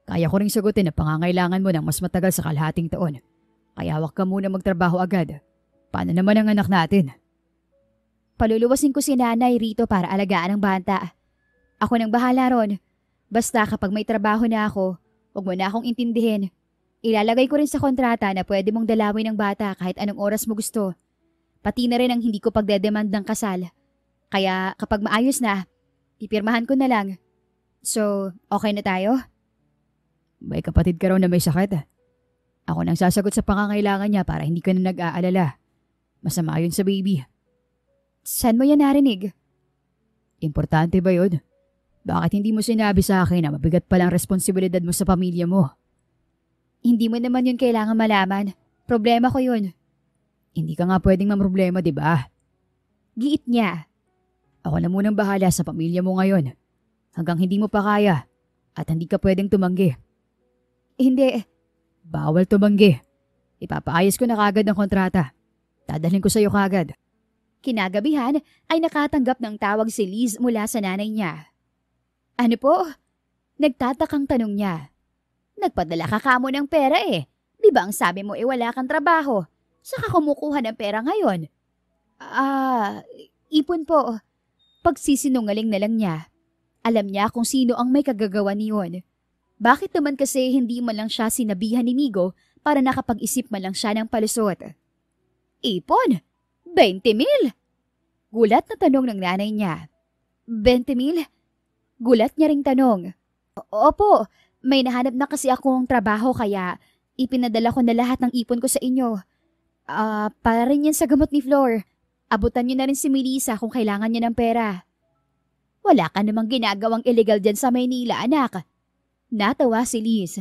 Kaya ko ring sagutin ang pangangailangan mo ng mas matagal sa kalahating taon. Kaya wag ka muna magtrabaho agad. Paano naman ang anak natin? Paluluwasin ko si nanay rito para alagaan ang bata. Ako nang bahala ron. Basta kapag may trabaho na ako, huwag mo na akong intindihin. Ilalagay ko rin sa kontrata na pwede mong dalawin ng bata kahit anong oras mo gusto. Pati na rin ang hindi ko pagdedemand ng kasal. Kaya kapag maayos na, pipirmahan ko na lang. So, okay na tayo? May kapatid ka raw na may sakit. Ako nang sasagot sa pangangailangan niya para hindi ka na nag-aalala. Masama yun sa baby. Saan mo yan narinig? Importante ba yun? Bakit hindi mo sinabi sa akin na mabigat palang responsibilidad mo sa pamilya mo? Hindi mo naman yun kailangan malaman. Problema ko yun. Hindi ka nga pwedeng mamroblema, di ba? Giit niya. Ako na munang bahala sa pamilya mo ngayon. Hanggang hindi mo pa kaya at hindi ka pwedeng tumanggi. Hindi. Bawal tumanggi. Ipapaayos ko na kagad ng kontrata. Dadalhin ko sa'yo kagad. Kinagabihan ay nakatanggap ng tawag si Liz mula sa nanay niya. Ano po? Nagtatakang tanong niya. Nagpadala ka kamo ng pera eh. Di ba ang sabi mo wala kang trabaho? Saka kumukuha ng pera ngayon? Ipon po. Pagsisinungaling na lang niya. Alam niya kung sino ang may kagagawa niyon. Bakit naman kasi hindi man lang siya sinabihan ni Migo para nakapag-isip man lang siya ng palusot? Ipon? 20,000? Gulat na tanong ng nanay niya. 20,000? Gulat niya ring tanong. Opo, may nahanap na kasi akong trabaho kaya ipinadala ko na lahat ng ipon ko sa inyo. Para rin yan sa gamot ni Flor. Abutan niyo na rin si Melissa kung kailangan niya ng pera. Wala ka namang ginagawang illegal dyan sa Maynila, anak. Natawa si Liz.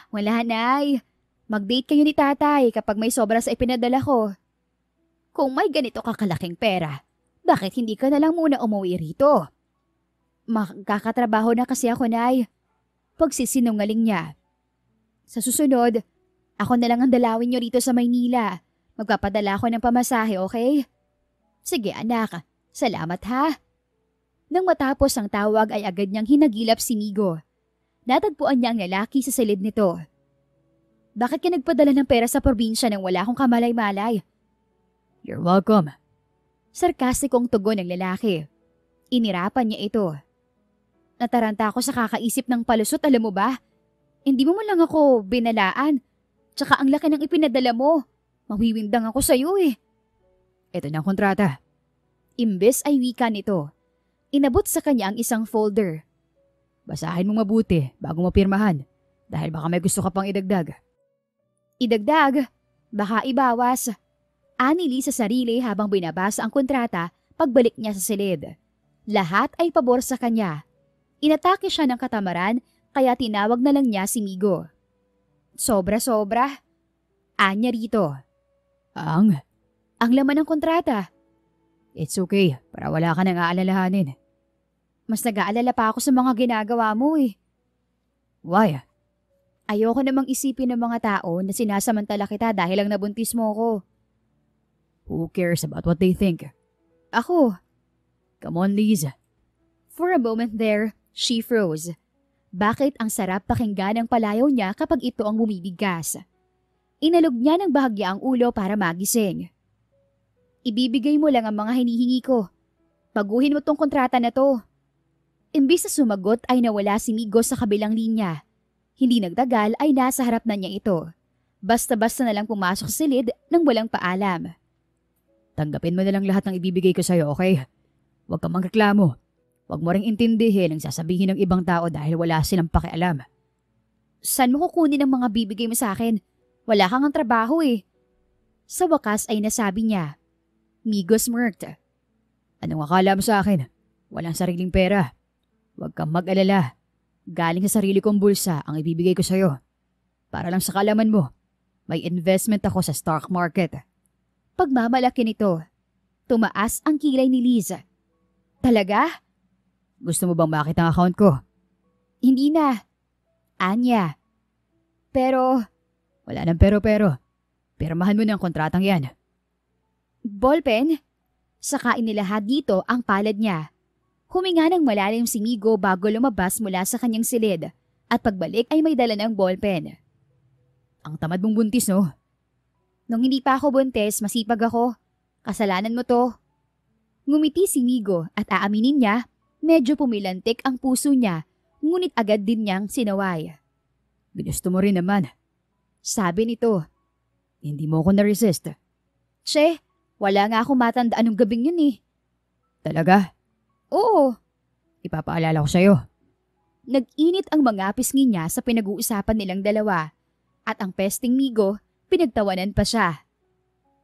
Wala, Nay. Mag-date kayo ni tatay kapag may sobra sa ipinadala ko. Kung may ganito kakalaking pera, bakit hindi ka na lang muna umuwi rito? Makakatrabaho na kasi ako, Nay. Pagsisinungaling niya. Sa susunod, ako na lang ang dalawin niyo rito sa Maynila. Magpapadala ako ng pamasahe, okay? Sige, anak. Salamat, ha? Nang matapos ang tawag ay agad niyang hinagilap si Migo. Natagpuan niya ang lalaki sa silid nito. Bakit ka nagpadala ng pera sa probinsya nang wala akong kamalay-malay? You're welcome. Sarkastikong tugon ng lalaki. Inirapan niya ito. Nataranta ako sa kakaisip ng palusot, alam mo ba? Hindi mo man lang ako binalaan. Tsaka ang laki ng ipinadala mo. Mawiwindang ako sa'yo eh. Ito na ang kontrata. Imbes ay wika nito. Inabot sa kanya ang isang folder. Basahin mong mabuti bago mo pirmahan dahil baka may gusto ka pang idagdag. Idagdag? Baka ibawas. Ani Lee sa sarili habang binabasa ang kontrata pagbalik niya sa silid. Lahat ay pabor sa kanya. Inatake siya ng katamaran kaya tinawag na lang niya si Migo. Sobra-sobra. Anya rito. Ang laman ng kontrata. It's okay para wala ka nang aalalahanin. Mas nag-aalala pa ako sa mga ginagawa mo eh. Why? Ayoko namang isipin ng mga tao na sinasamantala kita dahil lang nabuntis mo ko. Who cares about what they think? Ako. Come on, Liz. For a moment there, she froze. Bakit ang sarap pakinggan ang palayaw niya kapag ito ang bumibigkas? Inalog niya ng bahagya ang ulo para magising. Ibibigay mo lang ang mga hinihingi ko. Baguhin mo tong kontrata na to. Imbis na sumagot ay nawala si Migo sa kabilang linya. Hindi nagtagal ay nasa harap na niya ito. Basta-basta na lang pumasok sa silid nang walang paalam. Tanggapin mo na lang lahat ng ibibigay ko sa'yo, okay? Huwag kang magreklamo. Huwag mo ring intindihin ang sasabihin ng ibang tao dahil wala silang pakialam. Saan mo kukunin ang mga bibigay mo sa akin? Wala kang ang trabaho eh. Sa wakas ay nasabi niya. Migo smirked. Anong akala mo sa akin? Walang sariling pera. Huwag kang mag-alala. Galing sa sarili kong bulsa ang ibibigay ko sa'yo. Para lang sa kaalaman mo, may investment ako sa stock market. Pagmamalaki nito, tumaas ang kilay ni Liz. Talaga? Gusto mo bang makita ang account ko? Hindi na. Anya. Pero, wala nang pero. Pirmahan mo na ang kontratang yan. Ballpen? Saka inilahad dito ang palad niya. Huminga ng malalim si Migo bago lumabas mula sa kanyang silid at pagbalik ay may dala ng ballpen. Ang tamad mong buntis, no? Nung hindi pa ako buntis, masipag ako. Kasalanan mo to. Ngumiti si Migo at aaminin niya, medyo pumilantik ang puso niya, ngunit agad din niyang sinaway. Ginusto mo rin naman. Sabi nito. Hindi mo ako na-resist. Che, wala nga ako matandaan ng gabing yun eh. Talaga? Oo. Ipapaalala ko sa'yo. Nag-init ang mga pisngi niya sa pinag-uusapan nilang dalawa. At ang pesting Migo, pinagtawanan pa siya.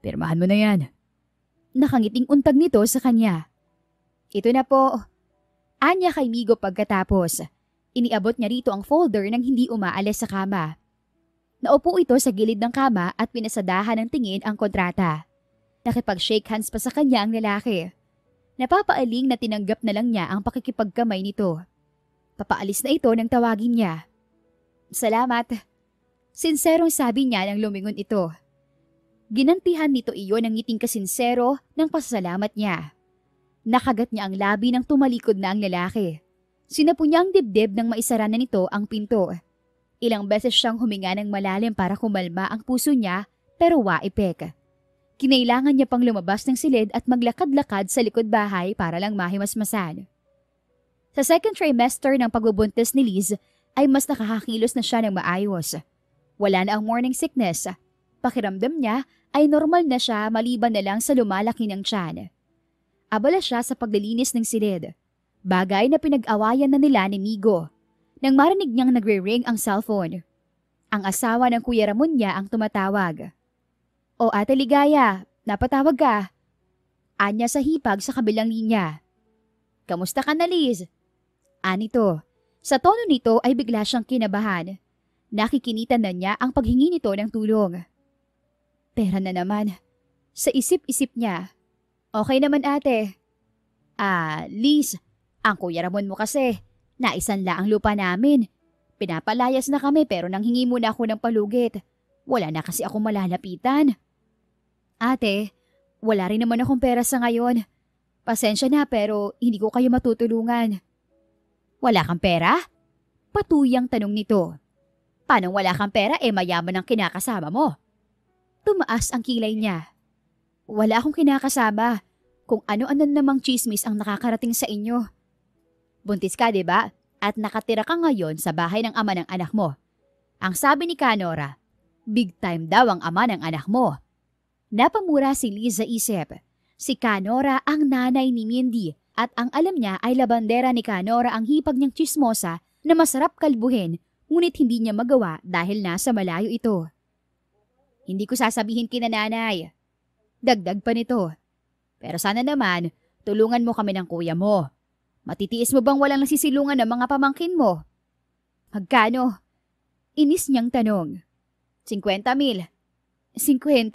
Pirmahan mo na yan. Nakangiting untag nito sa kanya. Ito na po. Anya kay Migo pagkatapos. Iniabot niya rito ang folder nang hindi umaalis sa kama. Naupo ito sa gilid ng kama at pinasadahan ng tingin ang kontrata. Nakipag-shake hands pa sa kanya ang lalaki. Napapaaling na tinanggap na lang niya ang pakikipagkamay nito. Papaalis na ito nang tawagin niya. Salamat. Sinserong sabi niya nang lumingon ito. Ginantihan nito iyon ng ngiting kasinsero ng pasasalamat niya. Nakagat niya ang labi nang tumalikod na ang lalaki. Sinapo niya ang dibdib nang maisara na nito ang pinto. Ilang beses siyang huminga ng malalim para kumalma ang puso niya pero waipek. Kinailangan niya pang lumabas ng silid at maglakad-lakad sa likod bahay para lang mahimasmasan. Sa second trimester ng pagbubuntis ni Liz ay mas nakakakilos na siya ng maayos. Wala na ang morning sickness. Pakiramdam niya ay normal na siya maliban na lang sa lumalaki ng tiyan. Abala siya sa paglilinis ng silid. Bagay na pinag-awayan na nila ni Migo. Nang marinig niyang nagre-ring ang cellphone. Ang asawa ng Kuya Ramon niya ang tumatawag. O Ate Ligaya, napatawag ka. Anya sa hipag sa kabilang linya. Kamusta ka na, Liz? Anito. Sa tono nito ay bigla siyang kinabahan. Nakikinitan na niya ang paghingi nito ng tulong. Pera na naman. Sa isip-isip niya. Okay naman ate. Liz, ang Kuya Ramon mo kasi, naisanla ang lupa namin. Pinapalayas na kami pero nanghingi muna ako ng palugit. Wala na kasi ako malalapitan. Ate, wala rin naman akong pera sa ngayon. Pasensya na pero hindi ko kayo matutulungan. Wala kang pera? Patuyang tanong nito. Paano wala kang pera mayaman ang kinakasama mo? Tumaas ang kilay niya. Wala akong kinakasama. Kung ano-ano namang chismis ang nakakarating sa inyo. Buntis ka, 'di ba? At nakatira ka ngayon sa bahay ng ama ng anak mo. Ang sabi ni Kanora, big time daw ang ama ng anak mo. Napamura si Liz sa isip. Si Kanora ang nanay ni Mindy at ang alam niya ay labandera ni Kanora ang hipag niyang chismosa na masarap kalbuhin ngunit hindi niya magawa dahil nasa malayo ito. Hindi ko sasabihin kina nanay. Dagdag pa nito. Pero sana naman, tulungan mo kami ng kuya mo. Matitiis mo bang walang nasisilungan ng mga pamangkin mo? Magkano? Inis niyang tanong. 50,000. 50?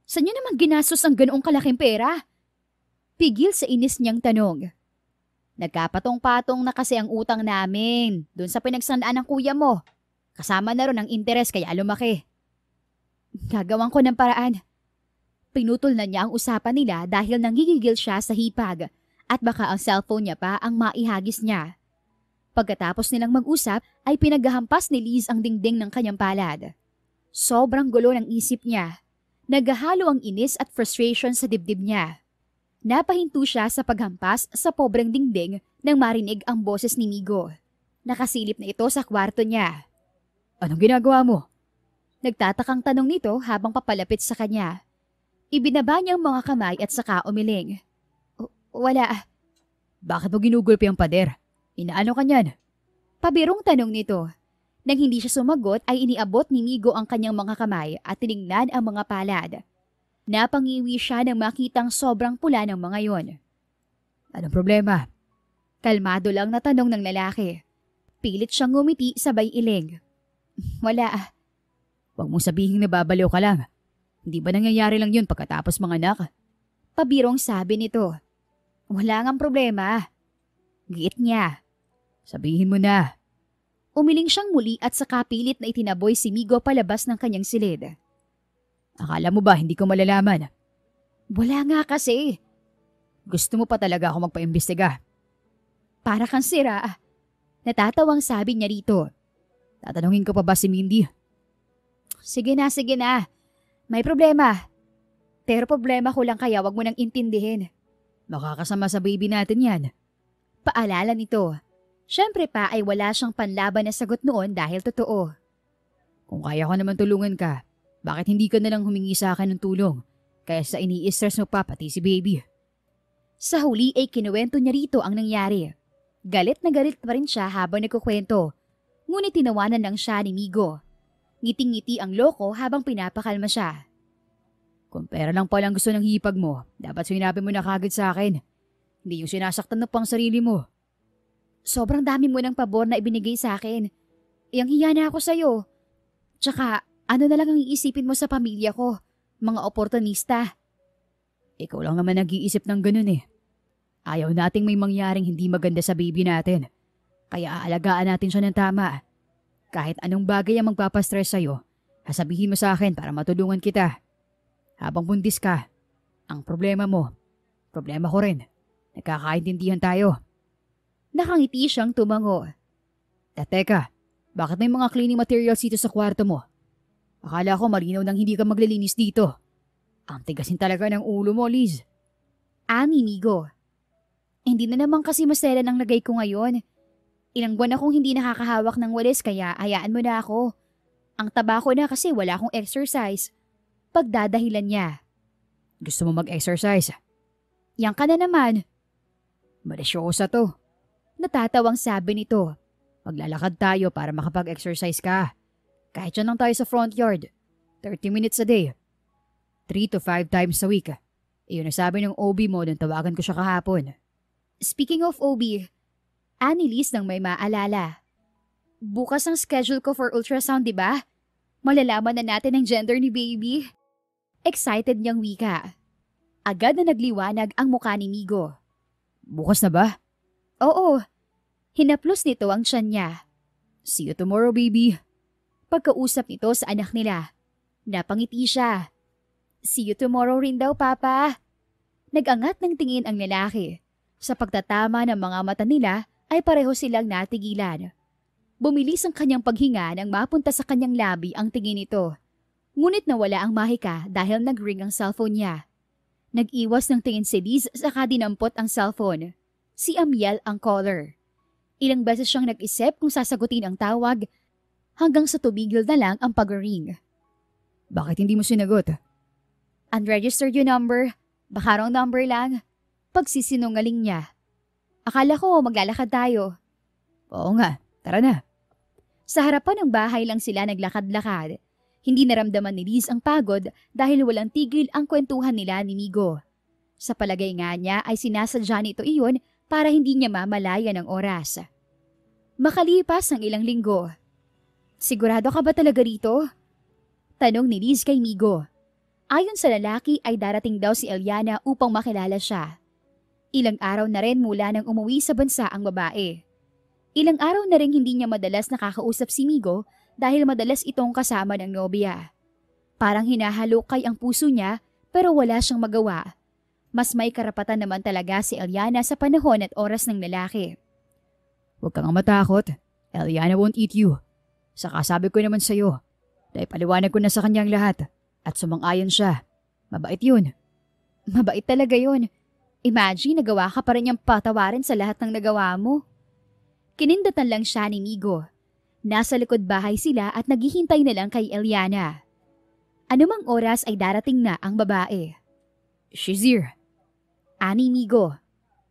Saan niyo naman ginastos ang ganoong kalaking pera? Pigil sa inis niyang tanong. Nagkapatong-patong na kasi ang utang namin doon sa pinagsandaan ng kuya mo. Kasama na ron ang interes kaya lumaki. Gagawan ko ng paraan. Pinutol na niya ang usapan nila dahil nanggigigil siya sa hipag at baka ang cellphone niya pa ang maihagis niya. Pagkatapos nilang mag-usap ay pinaghahampas ni Liz ang dingding ng kanyang palad. Sobrang gulo ng isip niya. Naghahalo ang inis at frustration sa dibdib niya. Napahinto siya sa paghampas sa pobreng dingding nang marinig ang boses ni Migo. Nakasilip na ito sa kwarto niya. Anong ginagawa mo? Nagtatakang tanong nito habang papalapit sa kanya. Ibinaba niya ang mga kamay at saka umiling. Wala. Bakit mo ginugulpi ang pader? Inaano ka niyan? Pabirong tanong nito. Nang hindi siya sumagot ay iniabot ni Migo ang kanyang mga kamay at tinignan ang mga palad. Napangiwi siya nang makitang sobrang pula ng mga yon. Anong problema? Kalmado lang na tanong ng lalaki. Pilit siyang ngumiti sabay iling. Wala. Huwag mong sabihin nababaliw ka lang. Hindi ba nangyayari lang yun pagkatapos mga anak? Pabirong sabi nito. Wala ngang problema. Giit niya. Sabihin mo na. Umiling siyang muli at saka pilit na itinaboy si Migo palabas ng kanyang silid. Akala mo ba hindi ko malalaman? Wala nga kasi. Gusto mo pa talaga ako magpaimbestiga? Para kang sira. Natatawang sabi niya rito. Tatanungin ko pa ba si Mindy? Sige na. May problema. Pero problema ko lang kaya wag mo nang intindihin. Makakasama sa baby natin yan. Paalala nito. Siyempre pa ay wala siyang panlaban na sagot noon dahil totoo. Kung kaya ko naman tulungan ka, bakit hindi ka nalang humingi sa akin ng tulong? Kaya sa ini-stress mo pa pati si baby. Sa huli ay kinuwento niya rito ang nangyari. Galit na galit pa rin siya habang nagkukwento. Ngunit tinawanan lang siya ni Migo. Ngiting-ngiti ang loko habang pinapakalma siya. Kung pera lang palang gusto ng hipag mo, dapat sinabi mo na kagad sa akin. Hindi yung sinasaktan mo pang sarili mo. Sobrang dami mo ng pabor na ibinigay sa akin. Iyang hiya na ako sa'yo. Tsaka, ano na lang ang iisipin mo sa pamilya ko? Mga oportunista. Ikaw lang naman nag-iisip ng ganun eh. Ayaw nating may mangyaring hindi maganda sa baby natin. Kaya aalagaan natin siya ng tama. Kahit anong bagay ang magpapastress sa'yo, sasabihin mo sa akin para matulungan kita. Habang buntis ka, ang problema mo, problema ko rin. Nagkakaintindihan tayo. Nakangiti siyang tumango. Teka, bakit may mga cleaning materials dito sa kwarto mo? Akala ko malinaw nang hindi ka maglilinis dito. Ang tigasin talaga ng ulo mo, Liz. Ani, Migo. Hindi na naman kasi maselan ang lagay ko ngayon. Ilang buwan akong hindi nakakahawak ng walis kaya hayaan mo na ako. Ang taba ko na kasi wala akong exercise. Pagdadahilan niya. Gusto mo mag-exercise? Yang ka na naman. Malisyosa to. Natatawang sabi nito. Maglalakad tayo para makapag-exercise ka. Kahit yan lang tayo sa front yard. 30 minutes a day. 3 to 5 times a week. Iyon ang sabi ng OB mo nang tawagan ko siya kahapon. Speaking of OB, ani Liz nang may maalala. Bukas ang schedule ko for ultrasound, di ba? Malalaman na natin ang gender ni baby. Excited niyang wika. Agad na nagliwanag ang mukha ni Migo. Bukas na ba? Oo. Hinaplos nito ang tiyan niya. See you tomorrow, baby. Pagkausap nito sa anak nila, napangiti siya. See you tomorrow rin daw, Papa. Nag-angat ng tingin ang lalaki. Sa pagtatama ng mga mata nila ay pareho silang natigilan. Bumilis ang kanyang paghinga nang mapunta sa kanyang labi ang tingin nito. Ngunit nawala ang mahika dahil nag-ring ang cellphone niya. Nag-iwas ng tingin si Liz saka dinampot ang cellphone. Si Amiel ang caller. Ilang beses siyang nag-isip kung sasagutin ang tawag, hanggang sa tumigil na lang ang pag-ring. Bakit hindi mo sinagot? Unregistered yung number. Baka wrong number lang. Pagsisinungaling niya. Akala ko maglalakad tayo. Oo nga, tara na. Sa harapan ng bahay lang sila naglakad-lakad. Hindi naramdaman ni Liz ang pagod dahil walang tigil ang kwentuhan nila ni Migo. Sa palagay nga niya ay sinasadya nito iyon para hindi niya mamalaya ng oras. Makalipas ang ilang linggo. Sigurado ka ba talaga rito? Tanong ni Liz kay Migo. Ayon sa lalaki ay darating daw si Eliana upang makilala siya. Ilang araw na rin mula nang umuwi sa bansa ang babae. Ilang araw na rin hindi niya madalas nakakausap si Migo dahil madalas itong kasama ng nobya. Parang hinahalukay ang puso niya pero wala siyang magawa. Mas may karapatan naman talaga si Eliana sa panahon at oras ng lalaki. Huwag kang matakot. Eliana won't eat you. Saka sabi ko naman sa'yo, dahil paliwanag ko na sa kanyang lahat at sumang-ayon siya. Mabait yun. Mabait talaga yun. Imagine nagawa ka pa rin niyang patawarin sa lahat ng nagawa mo. Kinindatan lang siya ni Migo. Nasa likod bahay sila at naghihintay na lang kay Eliana. Anumang oras ay darating na ang babae. She's here. Ani Migo.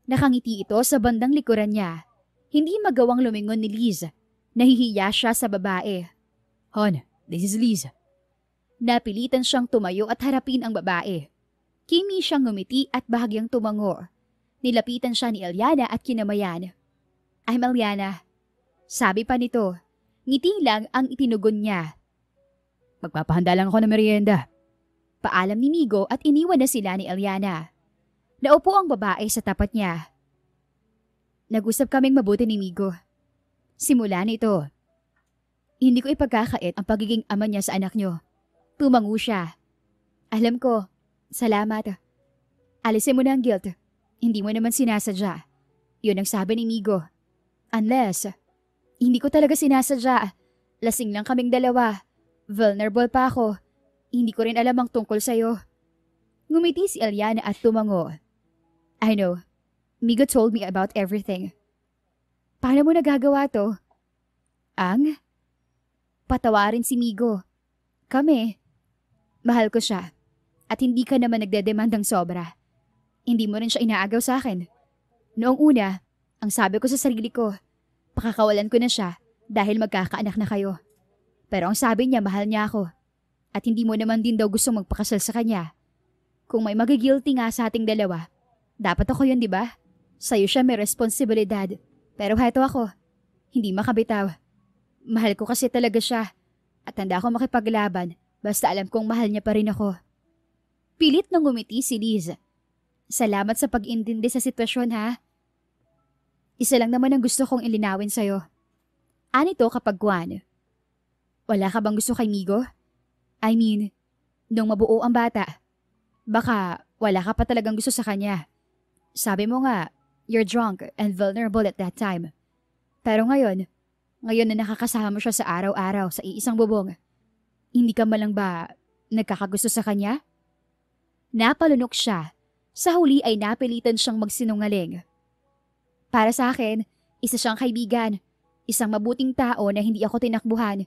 Nakangiti ito sa bandang likuran niya. Hindi magawang lumingon ni Liz. Nahihiya siya sa babae. Hon, this is Liz. Napilitan siyang tumayo at harapin ang babae. Kimi siyang ngumiti at bahagyang tumango. Nilapitan siya ni Eliana at kinamayan. I'm Eliana. Sabi pa nito. Ngiti lang ang itinugon niya. Magpapahanda lang ako ng merienda. Paalam ni Migo at iniwan na sila ni Eliana. Naupo ang babae sa tapat niya. Nag-usap kaming mabuti ni Migo. Simula nito. Hindi ko ipagkakait ang pagiging ama niya sa anak niyo. Tumango siya. Alam ko. Salamat. Alisin mo na ang guilt. Hindi mo naman sinasadya. Yun ang sabi ni Migo. Unless, hindi ko talaga sinasadya. Lasing lang kaming dalawa. Vulnerable pa ako. Hindi ko rin alam ang tungkol sa'yo. Ngumiti si Eliana at tumango. I know. Migo told me about everything. Paano mo nagagawa to? Ang? Patawarin si Migo. Kami. Mahal ko siya. At hindi ka naman nagdedemandang sobra. Hindi mo rin siya inaagaw sa akin. Noong una, ang sabi ko sa sarili ko, pakakawalan ko na siya dahil magkakaanak na kayo. Pero ang sabi niya, mahal niya ako. At hindi mo naman din daw gustong magpakasal sa kanya. Kung may magigilty nga sa ating dalawa, dapat ako yun, di ba? Sa'yo siya may responsibilidad. Pero heto ako, hindi makabitaw. Mahal ko kasi talaga siya. At handa ako makipaglaban basta alam kong mahal niya pa rin ako. Pilit nang ngumiti si Liz. Salamat sa pag-intindi sa sitwasyon ha. Isa lang naman ang gusto kong ilinawin sa'yo. Anito kapag Juan. Wala ka bang gusto kay Migo? I mean, nung mabuo ang bata. Baka wala ka pa talagang gusto sa kanya. Sabi mo nga, you're drunk and vulnerable at that time. Pero ngayon na nakakasama mo siya sa araw-araw sa iisang bubong, hindi ka malang ba nagkakagusto sa kanya? Napalunok siya. Sa huli ay napilitan siyang magsinungaling. Para sa akin, isa siyang kaibigan. Isang mabuting tao na hindi ako tinakbuhan.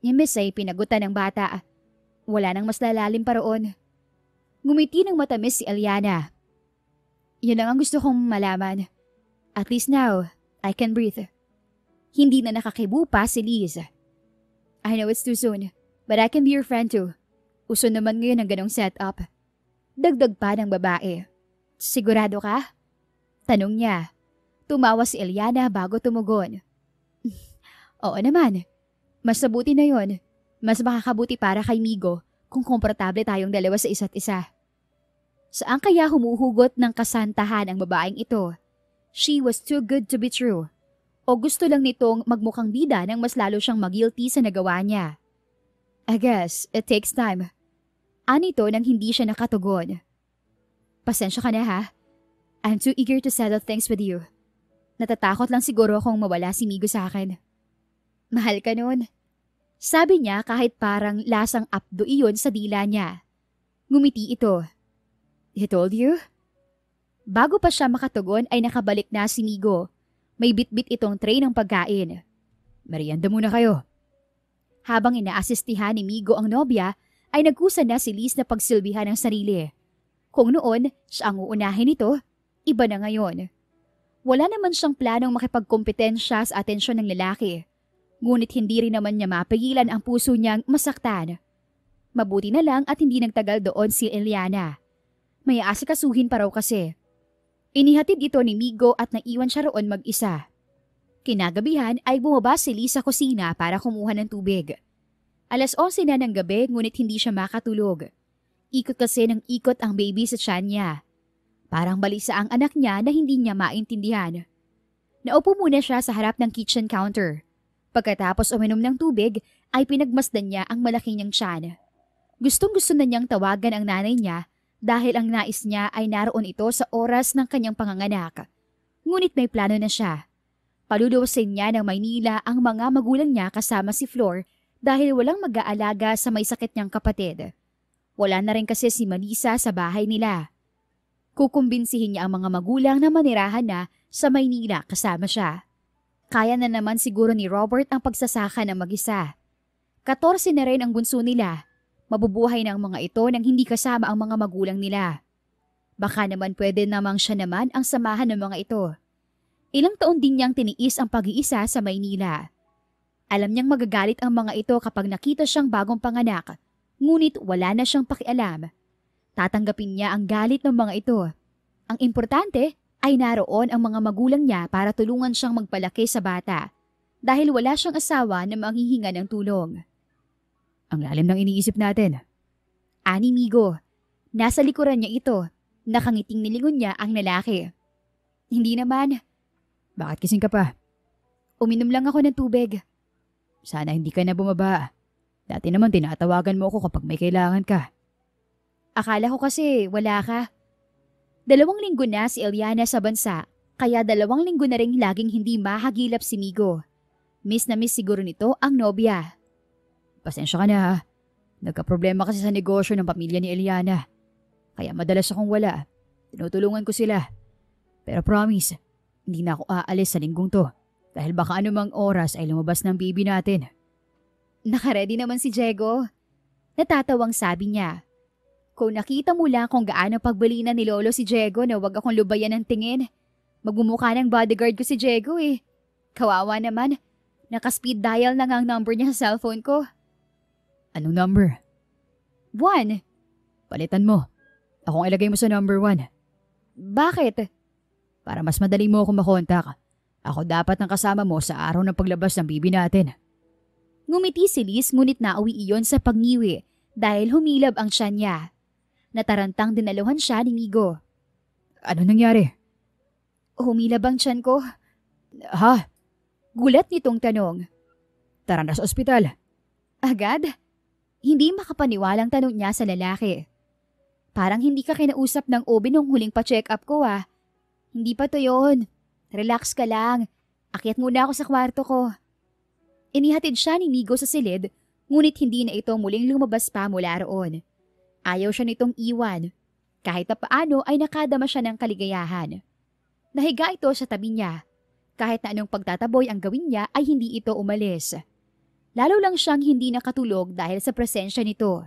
Imbes ay pinagutan ng bata. Wala nang mas lalalim pa roon. Ngumiti ng matamis si Eliana. Yun lang ang gusto kong malaman. At least now, I can breathe. Hindi na nakakibu pa si Liz. I know it's too soon, but I can be your friend too. Uso naman ngayon ang ganong setup. Dagdag pa ng babae. Sigurado ka? Tanong niya. Tumawa si Eliana bago tumugon. Oo naman. Mas mabuti na yon. Mas makakabuti para kay Migo kung komportable tayong dalawa sa isa't isa. Saan kaya humuhugot ng kasantahan ang babaeng ito? She was too good to be true. O gusto lang nitong magmukhang bida nang mas lalo siyang mag-guilty sa nagawa niya? I guess it takes time. Anito nang hindi siya nakatugon. Pasensya ka na ha. I'm too eager to settle things with you. Natatakot lang siguro kung mawala si Migo sa akin. Mahal ka nun. Sabi niya kahit parang lasang apdo iyon sa dila niya. Ngumiti ito. He told you? Bago pa siya makatugon ay nakabalik na si Migo. May bitbit itong tray ng pagkain. Merienda muna kayo. Habang inaasistihan ni Migo ang nobya, ay nagkusa na si Liz na pagsilbihan ng sarili. Kung noon, siya ang uunahin nito, iba na ngayon. Wala naman siyang planong makipagkompetensya sa atensyon ng lalaki. Ngunit hindi rin naman niya mapigilan ang puso niyang masaktan. Mabuti na lang at hindi nagtagal doon si Eliana. May aasikasuhin pa raw kasi. Inihatid ito ni Migo at naiwan siya roon mag-isa. Kinagabihan ay bumaba si Liz sa kusina para kumuha ng tubig. 11:00 na ng gabi ngunit hindi siya makatulog. Ikot kasi ng ikot ang baby sa tiyan niya. Parang balisa ang anak niya na hindi niya maintindihan. Naupo muna siya sa harap ng kitchen counter. Pagkatapos uminom ng tubig ay pinagmasdan niya ang malaki niyang tiyan. Gustong-gusto na niyang tawagan ang nanay niya dahil ang nais niya ay naroon ito sa oras ng kanyang panganganak. Ngunit may plano na siya. Paluluwasin niya ng Maynila ang mga magulang niya kasama si Flor dahil walang mag-aalaga sa may sakit niyang kapatid. Wala na rin kasi si Manisa sa bahay nila. Kukumbinsihin niya ang mga magulang na manirahan na sa Maynila kasama siya. Kaya na naman siguro ni Robert ang pagsasaka ng mag-isa. 14 na rin ang bunso nila. Mabubuhay ng mga ito nang hindi kasama ang mga magulang nila. Baka naman pwede namang siya naman ang samahan ng mga ito. Ilang taon din niyang tiniis ang pag-iisa sa Maynila. Alam niyang magagalit ang mga ito kapag nakita siyang bagong panganak, ngunit wala na siyang pakialam. Tatanggapin niya ang galit ng mga ito. Ang importante ay naroon ang mga magulang niya para tulungan siyang magpalaki sa bata dahil wala siyang asawa na manghihinga ng tulong. Ang lalim ng iniisip natin. Ani Migo, nasa likuran niya ito, nakangiting nilingon niya ang lalaki. Hindi naman. Bakit kising ka pa? Uminom lang ako ng tubig. Sana hindi ka na bumaba. Dati naman tinatawagan mo ako kapag may kailangan ka. Akala ko kasi wala ka. 2 linggo na si Eliana sa bansa, kaya 2 linggo na rin laging hindi mahagilap si Migo. Miss na miss siguro nito ang nobya. Pasensya ka na ha. Nagka-problema kasi sa negosyo ng pamilya ni Eliana. Kaya madalas akong wala. Tinutulungan ko sila. Pero promise, hindi na ako aalis sa linggong to. Dahil baka anumang oras ay lumabas ng baby natin. Nakaredy naman si Diego. Natatawang sabi niya. Kung nakita mo lang kung gaano pagbalinan ni Lolo si Diego na wag akong lubayan ng tingin. Magmumukha ng bodyguard ko si Diego eh. Kawawa naman. Naka-speed dial na nga ang number niya sa cellphone ko. Anong number? 1. Palitan mo. Akong ilagay mo sa number 1. Bakit? Para mas madali mo akong makontak. Ako dapat ang kasama mo sa araw ng paglabas ng baby natin. Ngumiti si Liz ngunit nauwi iyon sa pangiwi dahil humilab ang tiyan niya. Natarantang dinaluhan siya ni Migo. Ano nangyari? Humilab ang tiyan ko. Ha? Gulat nitong tanong. Tara na sa ospital. Agad? Hindi makapaniwalang tanong niya sa lalaki. Parang hindi ka kinausap ng OB nung huling pa-check up ko ah. Hindi pa to yun. Relax ka lang. Akyat muna ako sa kwarto ko. Inihatid siya ni Migo sa silid, ngunit hindi na ito muling lumabas pa mula roon. Ayaw siya nitong iwan. Kahit na paano ay nakadama siya ng kaligayahan. Nahiga ito sa tabi niya. Kahit na anong pagtataboy ang gawin niya ay hindi ito umalis. Lalo lang siyang hindi nakatulog dahil sa presensya nito.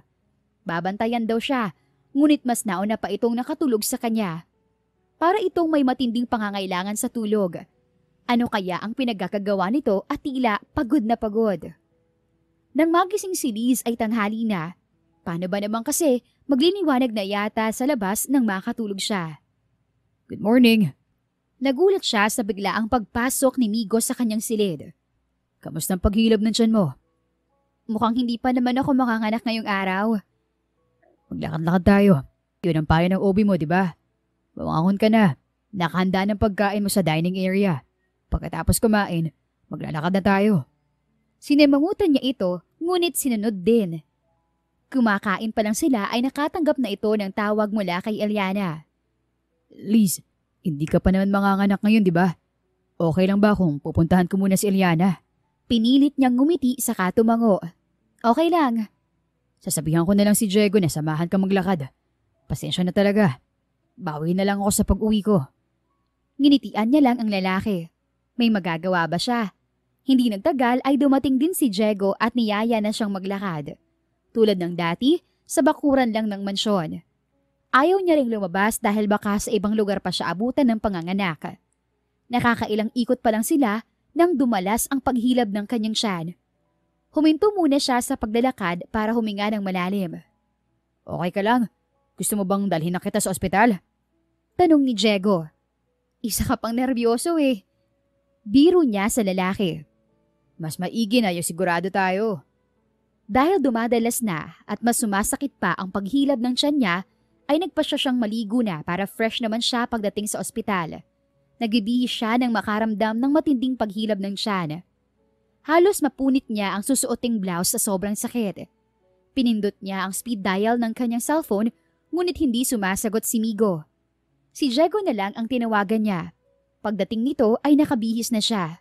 Babantayan daw siya, ngunit mas nauna pa itong nakatulog sa kanya. Para itong may matinding pangangailangan sa tulog. Ano kaya ang pinagkakagawa nito at tila pagod na pagod? Nang magising si Liz ay tanghali na. Paano ba naman kasi magliliwanag na yata sa labas nang makatulog siya? Good morning. Nagulat siya sa biglaang pagpasok ni Migo sa kanyang silid. Kamusta ang paghilab ng tiyan mo? Mukhang hindi pa naman ako makanganak ngayong araw. Maglakad-lakad tayo. Yun ang payo ng OB mo, di ba? Bumangon ka na. Nakahanda ng pagkain mo sa dining area. Pagkatapos kumain, maglalakad na tayo. Sinimangutan niya ito, ngunit sinunod din. Kumakain pa lang sila ay nakatanggap na ito ng tawag mula kay Eliana. Liz, hindi ka pa naman manganganak ngayon, di ba? Okay lang ba kung pupuntahan ko muna si Eliana? Pinilit niyang ngumiti sa katumango. Okay lang. Sasabihan ko na lang si Diego na samahan ka maglakad. Pasensya na talaga. Bawi na lang ako sa pag-uwi ko. Nginitian niya lang ang lalaki. May magagawa ba siya? Hindi nagtagal ay dumating din si Diego at niyaya na siyang maglakad. Tulad ng dati, sa bakuran lang ng mansyon. Ayaw niya ring lumabas dahil baka sa ibang lugar pa siya abutan ng panganganak. Nakakailang ikot pa lang sila nang dumalas ang paghilab ng kanyang tiyan. Huminto muna siya sa paglalakad para huminga ng malalim. Okay ka lang? Gusto mo bang dalhin na kita sa ospital? Tanong ni Diego. Isa ka pang nervyoso eh. Biro niya sa lalaki. Mas maigi na yung sigurado tayo. Dahil dumadalas na at mas sumasakit pa ang paghilab ng tiyan niya, ay nagpasya siyang maligo na para fresh naman siya pagdating sa ospital. Nagbibihis siya nang makaramdam ng matinding paghilab ng tiyan. Halos mapunit niya ang susuoting blouse sa sobrang sakit. Pinindot niya ang speed dial ng kanyang cellphone ngunit hindi sumasagot si Migo. Si Diego na lang ang tinawagan niya. Pagdating nito ay nakabihis na siya.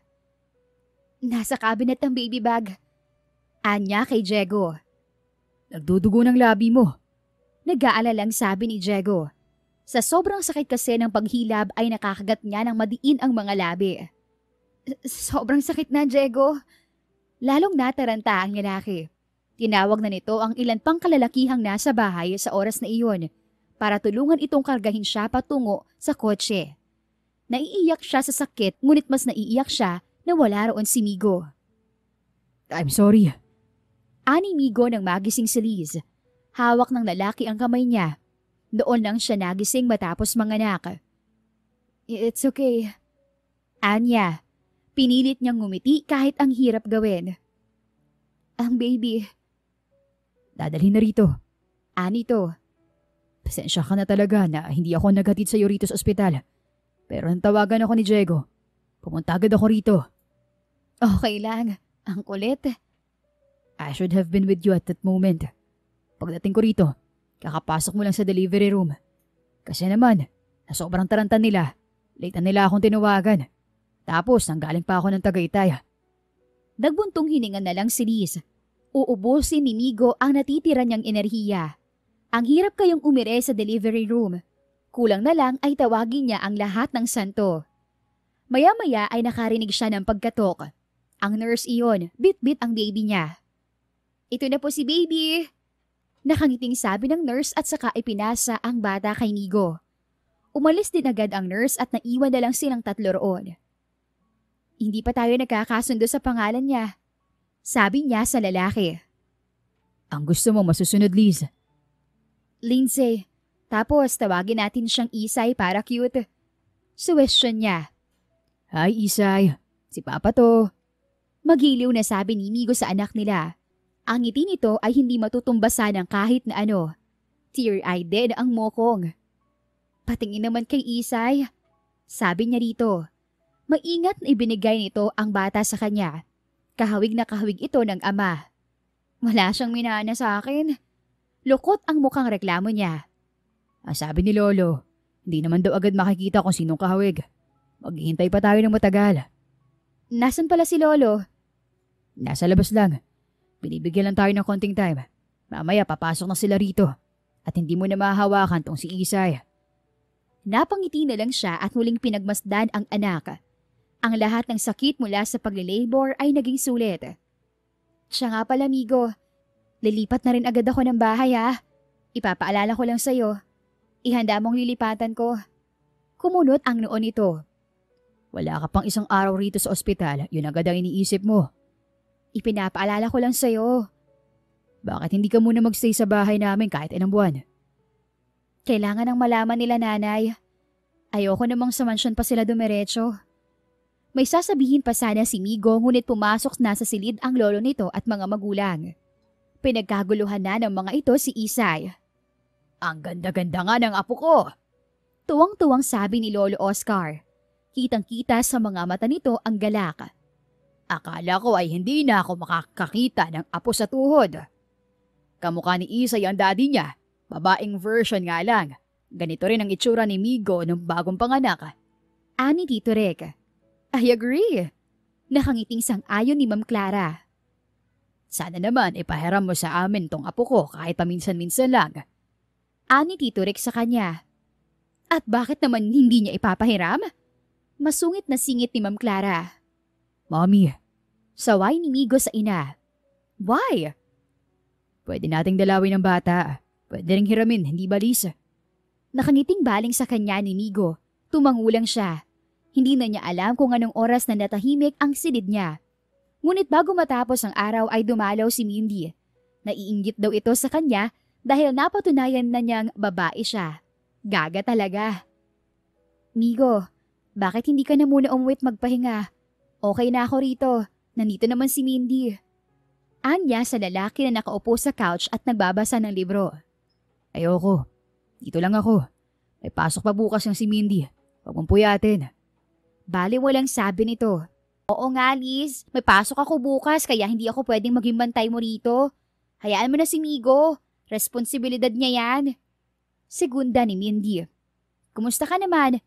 Nasa cabinet ang baby bag. Anya kay Diego. Nagdudugo ng labi mo. Nag-aalalang sabi ni Diego. Sa sobrang sakit kasi ng paghilab ay nakakagat niya ng madiin ang mga labi. Sobrang sakit na, Diego. Lalong nataranta ang lalaki. Tinawag na nito ang ilan pang kalalakihang nasa bahay sa oras na iyon para tulungan itong kargahin siya patungo sa kotse. Naiiyak siya sa sakit ngunit mas naiiyak siya na wala roon si Migo. I'm sorry. Ani Migo nang magising si Liz. Hawak ng lalaki ang kamay niya. Doon lang siya nagising matapos manganak. It's okay. Anya, pinilit niyang ngumiti kahit ang hirap gawin. Ang baby. Dadalhin na rito. Ani to. Pasensya ka na talaga na hindi ako naghatid sa iyo rito sa ospital. Pero natawagan ako ni Diego. Pumunta agad ako rito. Okay lang. Ang kulit. I should have been with you at that moment. Pagdating ko rito, kakapasok mo lang sa delivery room. Kasi naman, sa sobrang taranta nila, late na nila akong tinawagan. Tapos, nanggaling pa ako ng Tagaytay. Nagbuntong hininga na lang si Liz. Uubusin ni Migo ang natitira niyang enerhiya. Ang hirap kayong umire sa delivery room. Kulang na lang ay tawagin niya ang lahat ng santo. Maya-maya ay nakarinig siya ng pagkatok. Ang nurse iyon, bit-bit ang baby niya. Ito na po si baby. Nakangiting sabi ng nurse at saka ipinasa ang bata kay Migo. Umalis din agad ang nurse at naiwan na lang silang tatlo roon. Hindi pa tayo nagkakasundo sa pangalan niya. Sabi niya sa lalaki. Ang gusto mo masusunod, Liz? Lindsay. Tapos tawagin natin siyang Isay para cute. Suwestiyon niya. Hi, Isay. Si Papa to. Magiliw na sabi ni Migo sa anak nila. Ang ngiti nito ay hindi matutumbasan ng kahit na ano. Tear-eyed din ang mokong. Patingin naman kay Isay. Sabi niya rito. Maingat na ibinigay nito ang bata sa kanya. Kahawig na kahawig ito ng ama. Wala siyang minana sa akin. Lukot ang mukhang reklamo niya. Ang sabi ni Lolo, hindi naman daw agad makikita kung sinong kahawig. Maghihintay pa tayo ng matagal. Nasaan pala si Lolo? Nasa labas lang. Binibigyan lang tayo ng konting time. Mamaya papasok na sila rito. At hindi mo na mahahawakan tong si Isay. Napangiti na lang siya at muling pinagmasdan ang anak. Ang lahat ng sakit mula sa pagle-labor ay naging sulit. Siya nga pala, Migo. Lilipat na rin agad ako ng bahay ha. Ipapaalala ko lang sa'yo. Ihanda mong lilipatan ko. Kumunot ang noon nito. Wala ka pang isang araw rito sa ospital, yun agad ang iniisip mo. Ipinapaalala ko lang sa'yo. Bakit hindi ka muna magstay sa bahay namin kahit ilang buwan? Kailangan ng malaman nila nanay. Ayoko namang sa mansyon pa sila dumiretso. May sasabihin pa sana si Migo ngunit pumasok na sa silid ang lolo nito at mga magulang. Pinagkaguluhan na ng mga ito si Isay. Ang ganda-ganda nga ng apo ko. Tuwang-tuwang sabi ni Lolo Oscar. Kitang-kita sa mga mata nito ang galak. Akala ko ay hindi na ako makakakita ng apo sa tuhod. Kamukha ni Isay ang daddy niya. Babaeng version nga lang. Ganito rin ang itsura ni Migo nung bagong panganak. Ani Tito Rick. I agree. Nakangiting sang-ayon ni Ma'am Clara. Sana naman ipahiram mo sa amin tong apo ko kahit paminsan-minsan lang. Ani Tito Rick sa kanya. At bakit naman hindi niya ipapahiram? Masungit na singit ni Ma'am Clara. Mommy, Saway ni Migo sa ina. Why? Pwede nating dalawin ang bata. Pwede ring hiramin, hindi balis. Nakangiting baling sa kanya ni Migo. Tumangulang siya. Hindi na niya alam kung anong oras na natahimik ang silid niya. Ngunit bago matapos ang araw ay dumalaw si Mindy. Naiinggit daw ito sa kanya dahil napatunayan na niyang babae siya. Gaga talaga. Migo, bakit hindi ka na muna umuwit magpahinga? Okay na ako rito. Nandito naman si Mindy. Anya sa lalaki na nakaupo sa couch at nagbabasa ng libro. Ayoko. Dito lang ako. May pasok pa bukas yung si Mindy. Huwag mong puyatin. Bali walang sabi nito. Oo nga, Liz. May pasok ako bukas kaya hindi ako pwedeng maging bantay mo rito. Hayaan mo na si Migo. Responsibilidad niya yan. Segunda ni Mindy. Kumusta ka naman?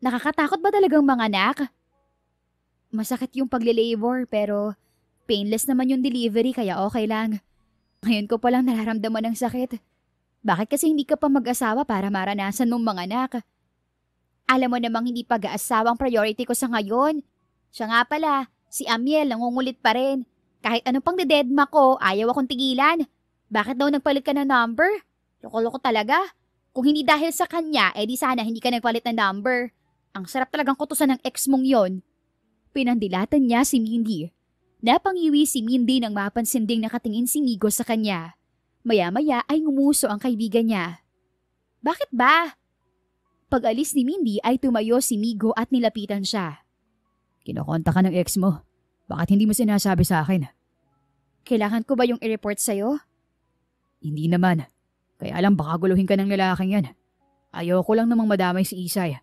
Nakakatakot ba talagang mga anak? Masakit yung pagle-labor pero painless naman yung delivery kaya okay lang. Ngayon ko palang nararamdaman ng sakit. Bakit kasi hindi ka pa mag-asawa para maranasan mong mga anak? Alam mo namang hindi pag-aasawa ang priority ko sa ngayon. Siya nga pala, si Amiel nangungulit pa rin. Kahit anong pang dededma ko, ayaw akong tigilan. Bakit daw nagpalit ka ng number? Loko-loko talaga. Kung hindi dahil sa kanya, di sana hindi ka nagpalit ng number. Ang sarap talagang kutusan ng ex mong yon. Pinandilatan niya si Mindy. Napangiwi si Mindy nang mapansin ding nakatingin si Migo sa kanya. Maya-maya ay ngumuso ang kaibigan niya. Bakit ba? Pag-alis ni Mindy ay tumayo si Migo at nilapitan siya. Kinokonta ka ng ex mo. Bakit hindi mo sinasabi sa akin? Kailangan ko ba yung i-report sa'yo? Hindi naman. Kaya lang baka guluhin ka ng lalaking yan. Ayoko lang namang madamay si Isay.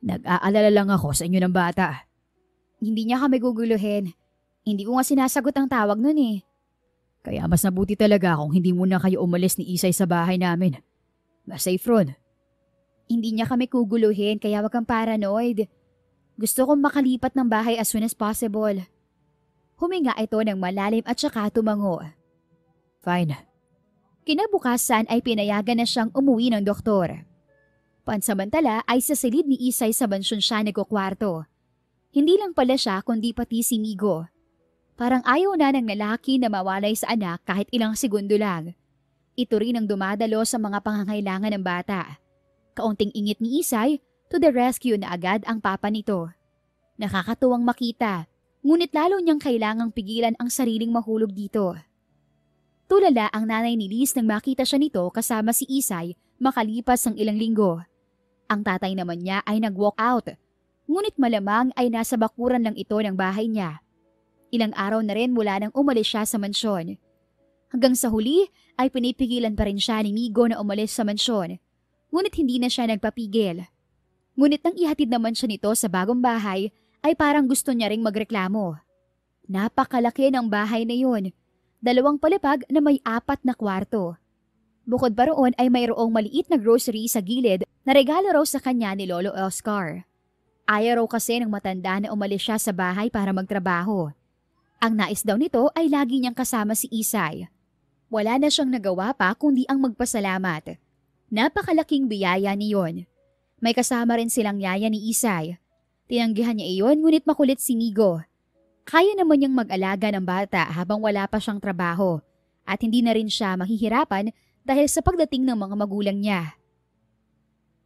Nag-aalala lang ako sa inyo ng bata. Hindi niya kami guguluhin. Hindi ko nga sinasagot ang tawag nun eh. Kaya mas nabuti talaga kung hindi muna kayo umalis ni Isay sa bahay namin. Mas safe ron. Hindi niya kami guguluhin kaya wag kang paranoid. Gusto kong makalipat ng bahay as soon as possible. Huminga ito ng malalim at saka tumango. Fine. Kinabukasan ay pinayagan na siyang umuwi ng doktor. Pansamantala ay sa silid ni Isay sa mansyon siya nagkukwarto. Hindi lang pala siya kundi pati si Migo. Parang ayaw na ng lalaki na mawalay sa anak kahit ilang segundo lang. Ito rin ang dumadalo sa mga pangangailangan ng bata. Kaunting ingit ni Isay, to the rescue na agad ang papa nito. Nakakatuwang makita, ngunit lalo niyang kailangang pigilan ang sariling mahulog dito. Tulala ang nanay ni Liz nang makita siya nito kasama si Isay makalipas ang ilang linggo. Ang tatay naman niya ay nag-walk out, ngunit malamang ay nasa bakuran lang ito ng bahay niya. Ilang araw na rin mula nang umalis siya sa mansyon. Hanggang sa huli ay pinipigilan pa rin siya ni Migo na umalis sa mansyon, ngunit hindi na siya nagpapigil. Ngunit nang ihatid naman siya nito sa bagong bahay, ay parang gusto niya ring magreklamo. Napakalaki ng bahay na yun. 2 palapag na may 4 na kwarto. Bukod pa roon ay mayroong maliit na grocery sa gilid na regalo raw sa kanya ni Lolo Oscar. Ayaw raw kasi ng matanda na umalis siya sa bahay para magtrabaho. Ang nais daw nito ay lagi niyang kasama si Isay. Wala na siyang nagawa pa kundi ang magpasalamat. Napakalaking biyaya niyon. May kasama rin silang yaya ni Isay. Tinanggihan niya iyon ngunit makulit si Migo. Kaya naman niyang mag-alaga ng bata habang wala pa siyang trabaho at hindi na rin siya mahihirapan dahil sa pagdating ng mga magulang niya.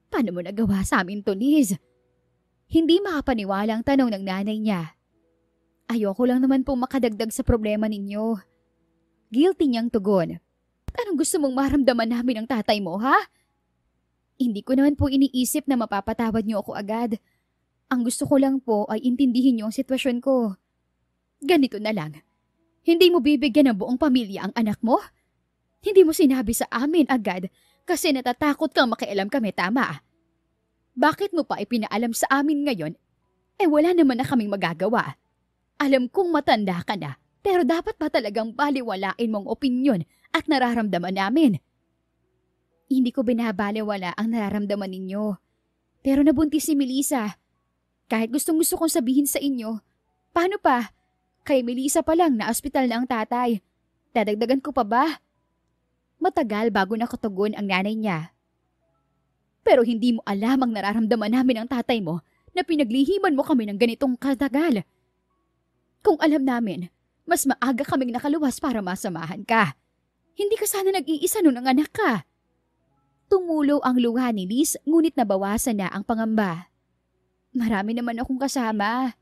Paano mo nagawa sa amin to, Liz? Hindi makapaniwala ang tanong ng nanay niya. Ayoko lang naman pong makadagdag sa problema ninyo. Guilty niyang tugon. Anong gusto mong maramdaman namin ng tatay mo, ha? Hindi ko naman po iniisip na mapapatawad niyo ako agad. Ang gusto ko lang po ay intindihin niyo ang sitwasyon ko. Ganito na lang. Hindi mo bibigyan ng buong pamilya ang anak mo? Hindi mo sinabi sa amin agad kasi natatakot kang makialam kami, tama? Bakit mo pa ipinaalam sa amin ngayon? Wala naman na kaming magagawa. Alam kong matanda ka na, pero dapat ba talagang baliwalain mong opinyon at nararamdaman namin? Hindi ko binabaliwala ang nararamdaman ninyo. Pero nabuntis si Melissa. Kahit gustong-gusto kong sabihin sa inyo, paano pa? Kay Melissa pa lang na ospital na ang tatay. Dadagdagan ko pa ba? Matagal bago nakatugon ang nanay niya. Pero hindi mo alam ang nararamdaman namin ng tatay mo na pinaglihiman mo kami ng ganitong katagal. Kung alam namin Mas maaga kaming nakaluwas para masamahan ka. Hindi ka sana nag-iisa nung nanganak ka. Tumulo ang luha ni Liz ngunit nabawasan na ang pangamba. Marami naman akong kasama.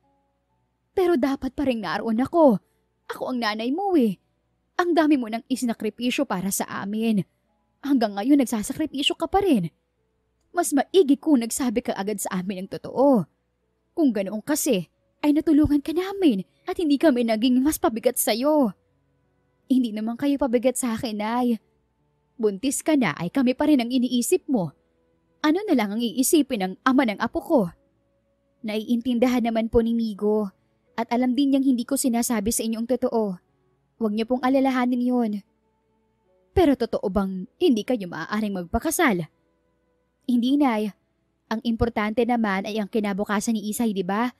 Pero dapat pa rin naroon ako. Ako ang nanay mo eh. Ang dami mo nang isinakripisyo para sa amin. Hanggang ngayon nagsasakripisyo ka pa rin. Mas maigi kung nagsabi ka agad sa amin ng totoo. Kung ganoon kasi, ay natulungan ka namin at hindi kami naging mas pabigat sa'yo. Hindi naman kayo pabigat sa akin, Nay. Buntis ka na ay kami pa rin ang iniisip mo. Ano na lang ang iisipin ng ama ng apo ko? Naiintindahan naman po ni Migo at alam din niyang hindi ko sinasabi sa inyong totoo. Huwag niyo pong alalahanin yun. Pero totoo bang hindi kayo maaaring magpakasal? Hindi, Nay. Ang importante naman ay ang kinabukasan ni Isay, di ba?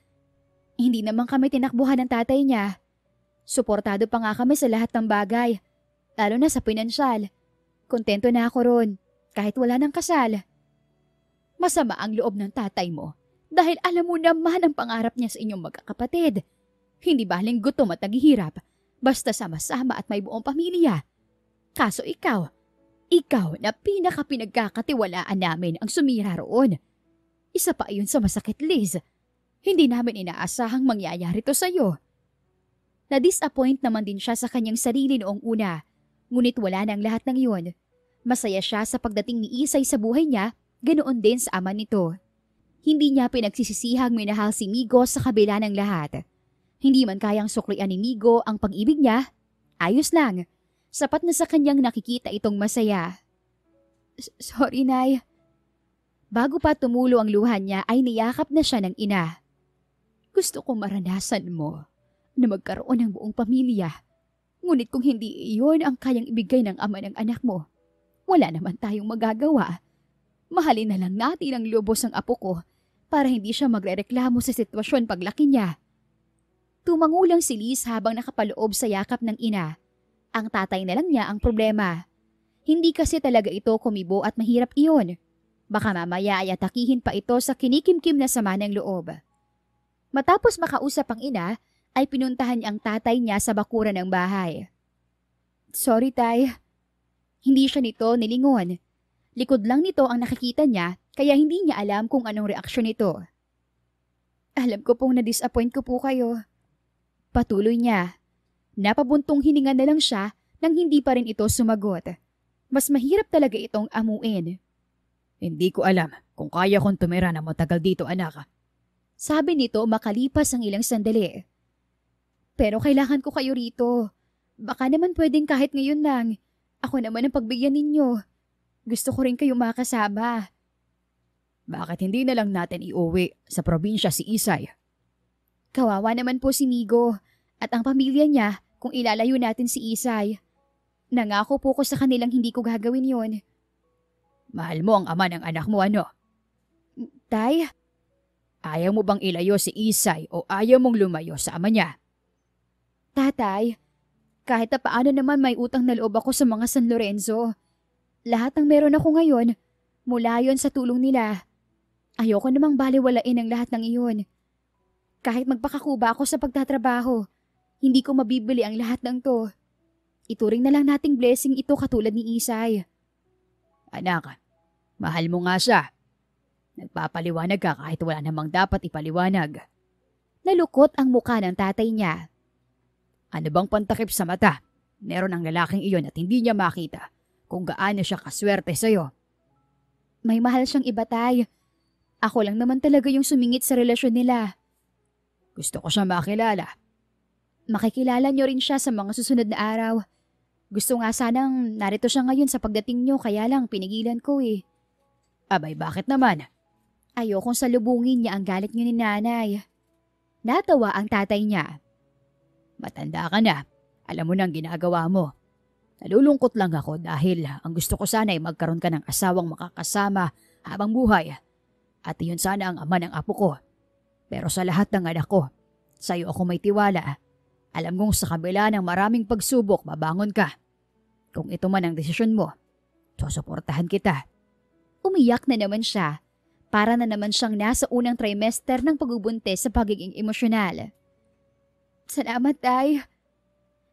Hindi naman kami tinakbuhan ng tatay niya. Suportado pa nga kami sa lahat ng bagay, lalo na sa pinansyal. Kontento na ako ron, kahit wala ng kasal. Masama ang loob ng tatay mo dahil alam mo naman ang pangarap niya sa inyong magkakapatid. Hindi baling gutom at naghihirap, basta sama-sama at may buong pamilya. Kaso ikaw na pinaka-pinagkakatiwalaan namin ang sumira roon. Isa pa iyon sa masakit, Liz. Hindi namin inaasahang mangyayari to sa'yo. Na-disappoint naman din siya sa kanyang sarili noong una, ngunit wala nang lahat ng iyon. Masaya siya sa pagdating ni Isay sa buhay niya, ganoon din sa ama nito. Hindi niya pinagsisisihang minahal si Migo sa kabila ng lahat. Hindi man kayang suklian ni Migo ang pag-ibig niya, ayos lang. Sapat na sa kanyang nakikita itong masaya. Sorry, Nay. Bago pa tumulo ang luha niya ay niyakap na siya ng ina. Gusto kong maranasan mo na magkaroon ng buong pamilya. Ngunit kung hindi iyon ang kayang ibigay ng ama ng anak mo, wala naman tayong magagawa. Mahalin na lang natin ang lubos ng apo ko para hindi siya magrereklamo sa sitwasyon paglaki niya. Tumangulang si Liz habang nakapaloob sa yakap ng ina. Ang tatay na lang niya ang problema. Hindi kasi talaga ito kumibo at mahirap iyon. Baka mamaya ay atakihin pa ito sa kinikimkim na sama ng loob. Matapos makausap ang ina, ay pinuntahan niya ang tatay niya sa bakuran ng bahay. Sorry, Tay. Hindi siya nito nilingon. Likod lang nito ang nakikita niya, kaya hindi niya alam kung anong reaksyon nito. Alam ko pong na-disappoint ko po kayo. Patuloy niya. Napabuntong hininga na lang siya nang hindi pa rin ito sumagot. Mas mahirap talaga itong amuin. Hindi ko alam kung kaya kong tumira na matagal dito, anak. Sabi nito makalipas ang ilang sandali. Pero kailangan ko kayo rito. Baka naman pwedeng kahit ngayon lang. Ako naman ang pagbigyan ninyo. Gusto ko rin kayo makasama. Bakit hindi na lang natin iuwi sa probinsya si Isay? Kawawa naman po si Migo at ang pamilya niya kung ilalayo natin si Isay. Nangako po ko sa kanilang hindi ko gagawin yon. Mahal mo ang ama ng anak mo, ano? Tay? Ayaw mo bang ilayo si Isay o ayaw mong lumayo sa ama niya? Tatay, kahit na paano naman may utang na loob ako sa mga San Lorenzo. Lahat ng meron ako ngayon, mula yon sa tulong nila. Ayoko namang baliwalain ang lahat ng iyon. Kahit magpakakuba ako sa pagtatrabaho, hindi ko mabibili ang lahat ng to. Ituring na lang nating blessing ito katulad ni Isay. Anak, mahal mo nga siya. Nagpapaliwanag ka kahit wala namang dapat ipaliwanag. Nalukot ang muka ng tatay niya. Ano bang pantakip sa mata? Meron ang lalaking iyon at hindi niya makita kung gaano siya kaswerte sa'yo. May mahal siyang iba, Tay. Ako lang naman talaga yung sumingit sa relasyon nila. Gusto ko siya makilala. Makikilala niyo rin siya sa mga susunod na araw. Gusto nga sanang narito siya ngayon sa pagdating niyo kaya lang pinigilan ko eh. Abay, bakit naman? Ayokong salubungin niya ang galit niyo ni nanay. Natawa ang tatay niya. Matanda ka na. Alam mo na ang ginagawa mo. Nalulungkot lang ako dahil ang gusto ko sana ay magkaroon ka ng asawang makakasama habang buhay. At iyon sana ang ama ng apo ko. Pero sa lahat ng anak ko, sa'yo ako may tiwala. Alam kong sa kabila ng maraming pagsubok, mabangon ka. Kung ito man ang desisyon mo, susuportahan kita. Umiyak na naman siya. Para na naman siyang nasa unang trimester ng pagbubuntis sa pagiging emosyonal. Salamat, Tay.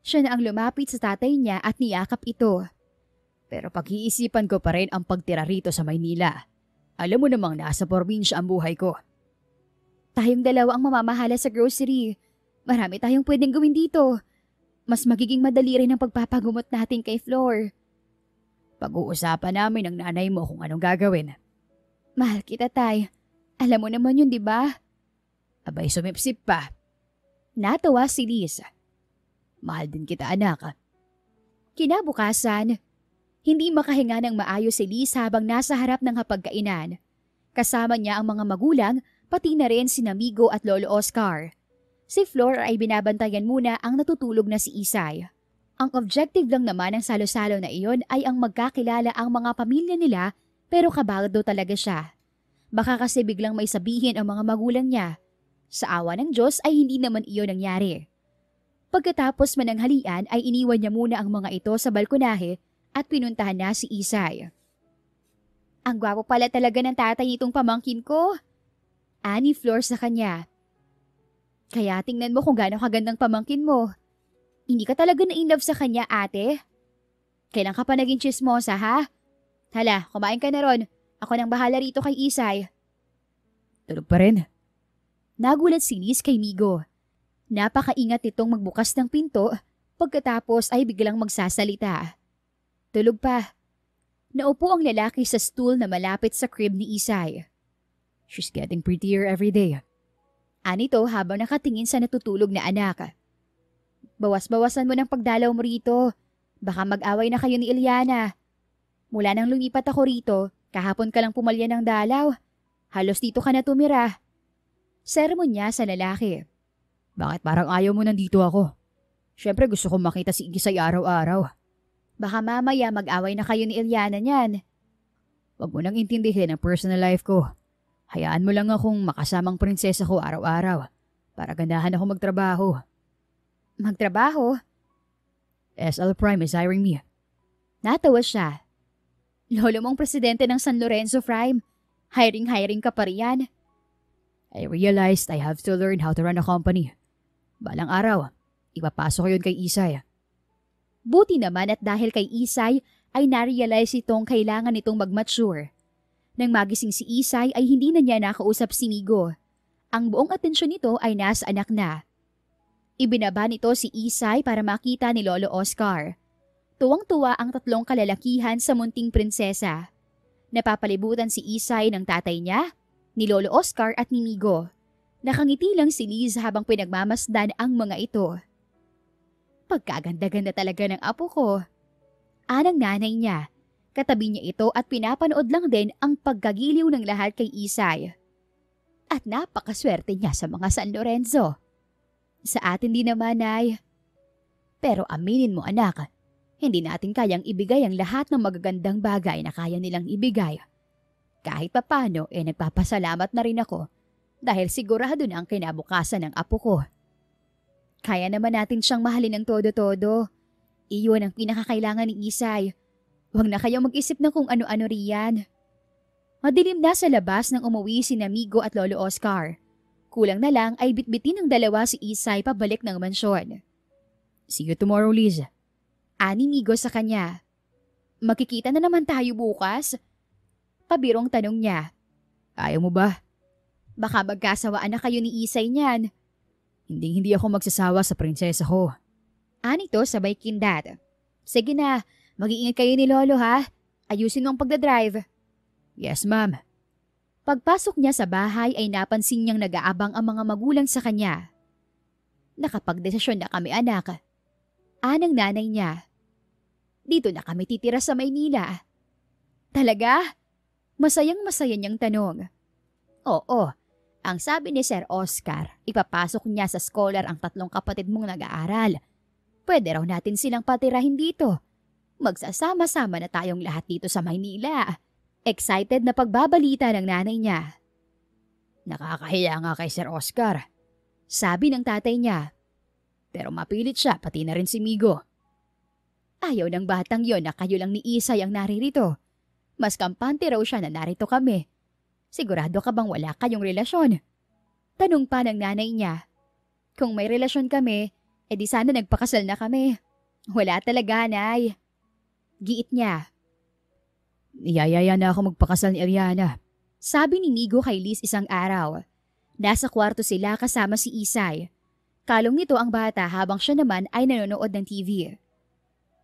Siya na ang lumapit sa tatay niya at niyakap ito. Pero pag-iisipan ko pa rin ang pagtira rito sa Maynila. Alam mo namang nasa probinsya ang buhay ko. Tayong dalawa ang mamamahala sa grocery. Marami tayong pwedeng gawin dito. Mas magiging madali rin ang pagpapagumot natin kay Flor. Pag-uusapan namin ng nanay mo kung anong gagawin. Mahal kita, tay. Alam mo naman yun, di ba? Abay sumipsip pa. Natawa si Liz. Mahal din kita, anak. Kinabukasan, hindi makahinga ng maayos si Liz habang nasa harap ng hapagkainan. Kasama niya ang mga magulang, pati na rin si Migo at Lolo Oscar. Si Flor ay binabantayan muna ang natutulog na si Isay. Ang objective lang naman ng salo-salo na iyon ay ang magkakilala ang mga pamilya nila, pero kabado talaga siya. Baka kasi biglang may sabihin ang mga magulang niya. Sa awa ng Diyos ay hindi naman iyon nangyari. Pagkatapos mananghalian ay iniwan niya muna ang mga ito sa balkonahe at pinuntahan na si Isay. Ang gwapo pala talaga ng tatay nitong pamangkin ko. Ani Flor sa kanya. Kaya tingnan mo kung gaano kagandang pamangkin mo. Hindi ka talaga na-inlove sa kanya, ate? Kailan ka pa naging chismosa, ha? Hala, kumain ka na ron. Ako nang bahala rito kay Isay. Tulog pa rin. Nagulat si Liz kay Migo. Napakaingat nitong magbukas ng pinto pagkatapos ay biglang magsasalita. Tulog pa. Naupo ang lalaki sa stool na malapit sa crib ni Isay. She's getting prettier every day. Anito habang nakatingin sa natutulog na anak. Bawas-bawasan mo ng pagdalaw mo rito. Baka mag-away na kayo ni Eliana. Mula nang lumipat ako rito, kahapon ka lang pumalya ng dalaw. Halos dito ka na tumira. Sermon niya sa lalaki. Bakit parang ayaw mo nandito ako? Siyempre gusto kong makita si Isay araw-araw. Baka mamaya mag-away na kayo ni Eliana niyan. Huwag mo nang intindihin ang personal life ko. Hayaan mo lang akong makasamang prinsesa ko araw-araw para gandahan ako magtrabaho. Magtrabaho? SL Prime is hiring me. Natawa siya. Lolo mong presidente ng San Lorenzo Prime. Hiring ka pa riyan. I realized I have to learn how to run a company. Balang araw, ipapasok ko yun kay Isay. Buti naman at dahil kay Isay ay na-realize itong kailangan itong mag-mature. Nang magising si Isay ay hindi na niya nakausap si Migo. Ang buong atensyon nito ay nasa anak na. Ibinaba nito si Isay para makita ni Lolo Oscar. Tuwang-tuwa ang tatlong kalalakihan sa munting prinsesa. Napapalibutan si Isay ng tatay niya, ni Lolo Oscar at ni Migo. Nakangiti lang si Liz habang pinagmamasdan ang mga ito. Pagkaganda-ganda talaga ng apo ko. Anang nanay niya. Katabi niya ito at pinapanood lang din ang pagkagiliw ng lahat kay Isay. At napakaswerte niya sa mga San Lorenzo. Sa atin din naman, Nay. Pero aminin mo, anak, hindi natin kayang ibigay ang lahat ng magagandang bagay na kaya nilang ibigay. Kahit papano, nagpapasalamat na rin ako dahil sigurado na ang kinabukasan ng apo ko. Kaya naman natin siyang mahalin ng todo-todo. Iyon ang pinakakailangan ni Isay. Huwag na kayong mag-isip ng kung ano-ano riyan. Madilim na sa labas nang umuwi si Migo at Lolo Oscar. Kulang na lang ay bitbitin ng dalawa si Isay pabalik ng mansyon. See you tomorrow, Liz. Ani Migo sa kanya. Magkikita na naman tayo bukas? Pabirong tanong niya. Ayaw mo ba? Baka magkasawaan na kayo ni Isay niyan. Hindi ako magsasawa sa prinsesa ko. Anito sabay kindat. Sige na, mag-iingat kayo ni Lolo ha. Ayusin mo ang pagdadrive. Yes, ma'am. Pagpasok niya sa bahay ay napansin niyang nag-aabang ang mga magulang sa kanya. Nakapagdesisyon na kami, anak. Anang nanay niya. Dito na kami titira sa Maynila. Talaga? Masayang-masaya niyang tanong. Oo. Ang sabi ni Sir Oscar, ipapasok niya sa scholar ang tatlong kapatid mong nag-aaral. Pwede raw natin silang patirahin dito. Magsasama-sama na tayong lahat dito sa Maynila. Excited na pagbabalita ng nanay niya. Nakakahiya nga kay Sir Oscar. Sabi ng tatay niya. Pero mapilit siya, pati na rin si Migo. Ayaw ng batang yon na kayo lang ni Isay ang naririto. Mas kampante raw siya na narito kami. Sigurado ka bang wala kayong relasyon? Tanong pa ng nanay niya. Kung may relasyon kami, E di sana nagpakasal na kami. Wala talaga, Nay. Giit niya. Niyayaya na ako magpakasal ni Eliana. Sabi ni Migo kay Liz isang araw. Nasa kwarto sila kasama si Isay. Kalong nito ang bata habang siya naman ay nanonood ng TV.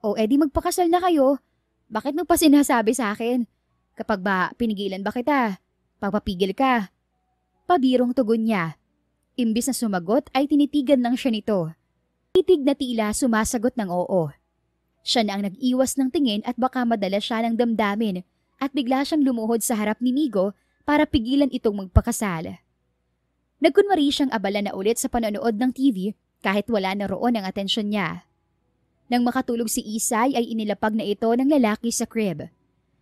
O edi magpakasal na kayo. Bakit mo pa sinasabi sa akin? Kapag ba pinigilan ba kita? Pagpapigil ka? Pabirong tugon niya. Imbis na sumagot ay tinitigan lang siya nito. Titig na tila sumasagot ng oo. Siya na ang nag-iwas ng tingin at baka madala siya ng damdamin at bigla siyang lumuhod sa harap ni Migo para pigilan itong magpakasal. Nagkunwari siyang abala na ulit sa panonood ng TV kahit wala na roon ang atensyon niya. Nang makatulog si Isay ay inilapag na ito ng lalaki sa crib.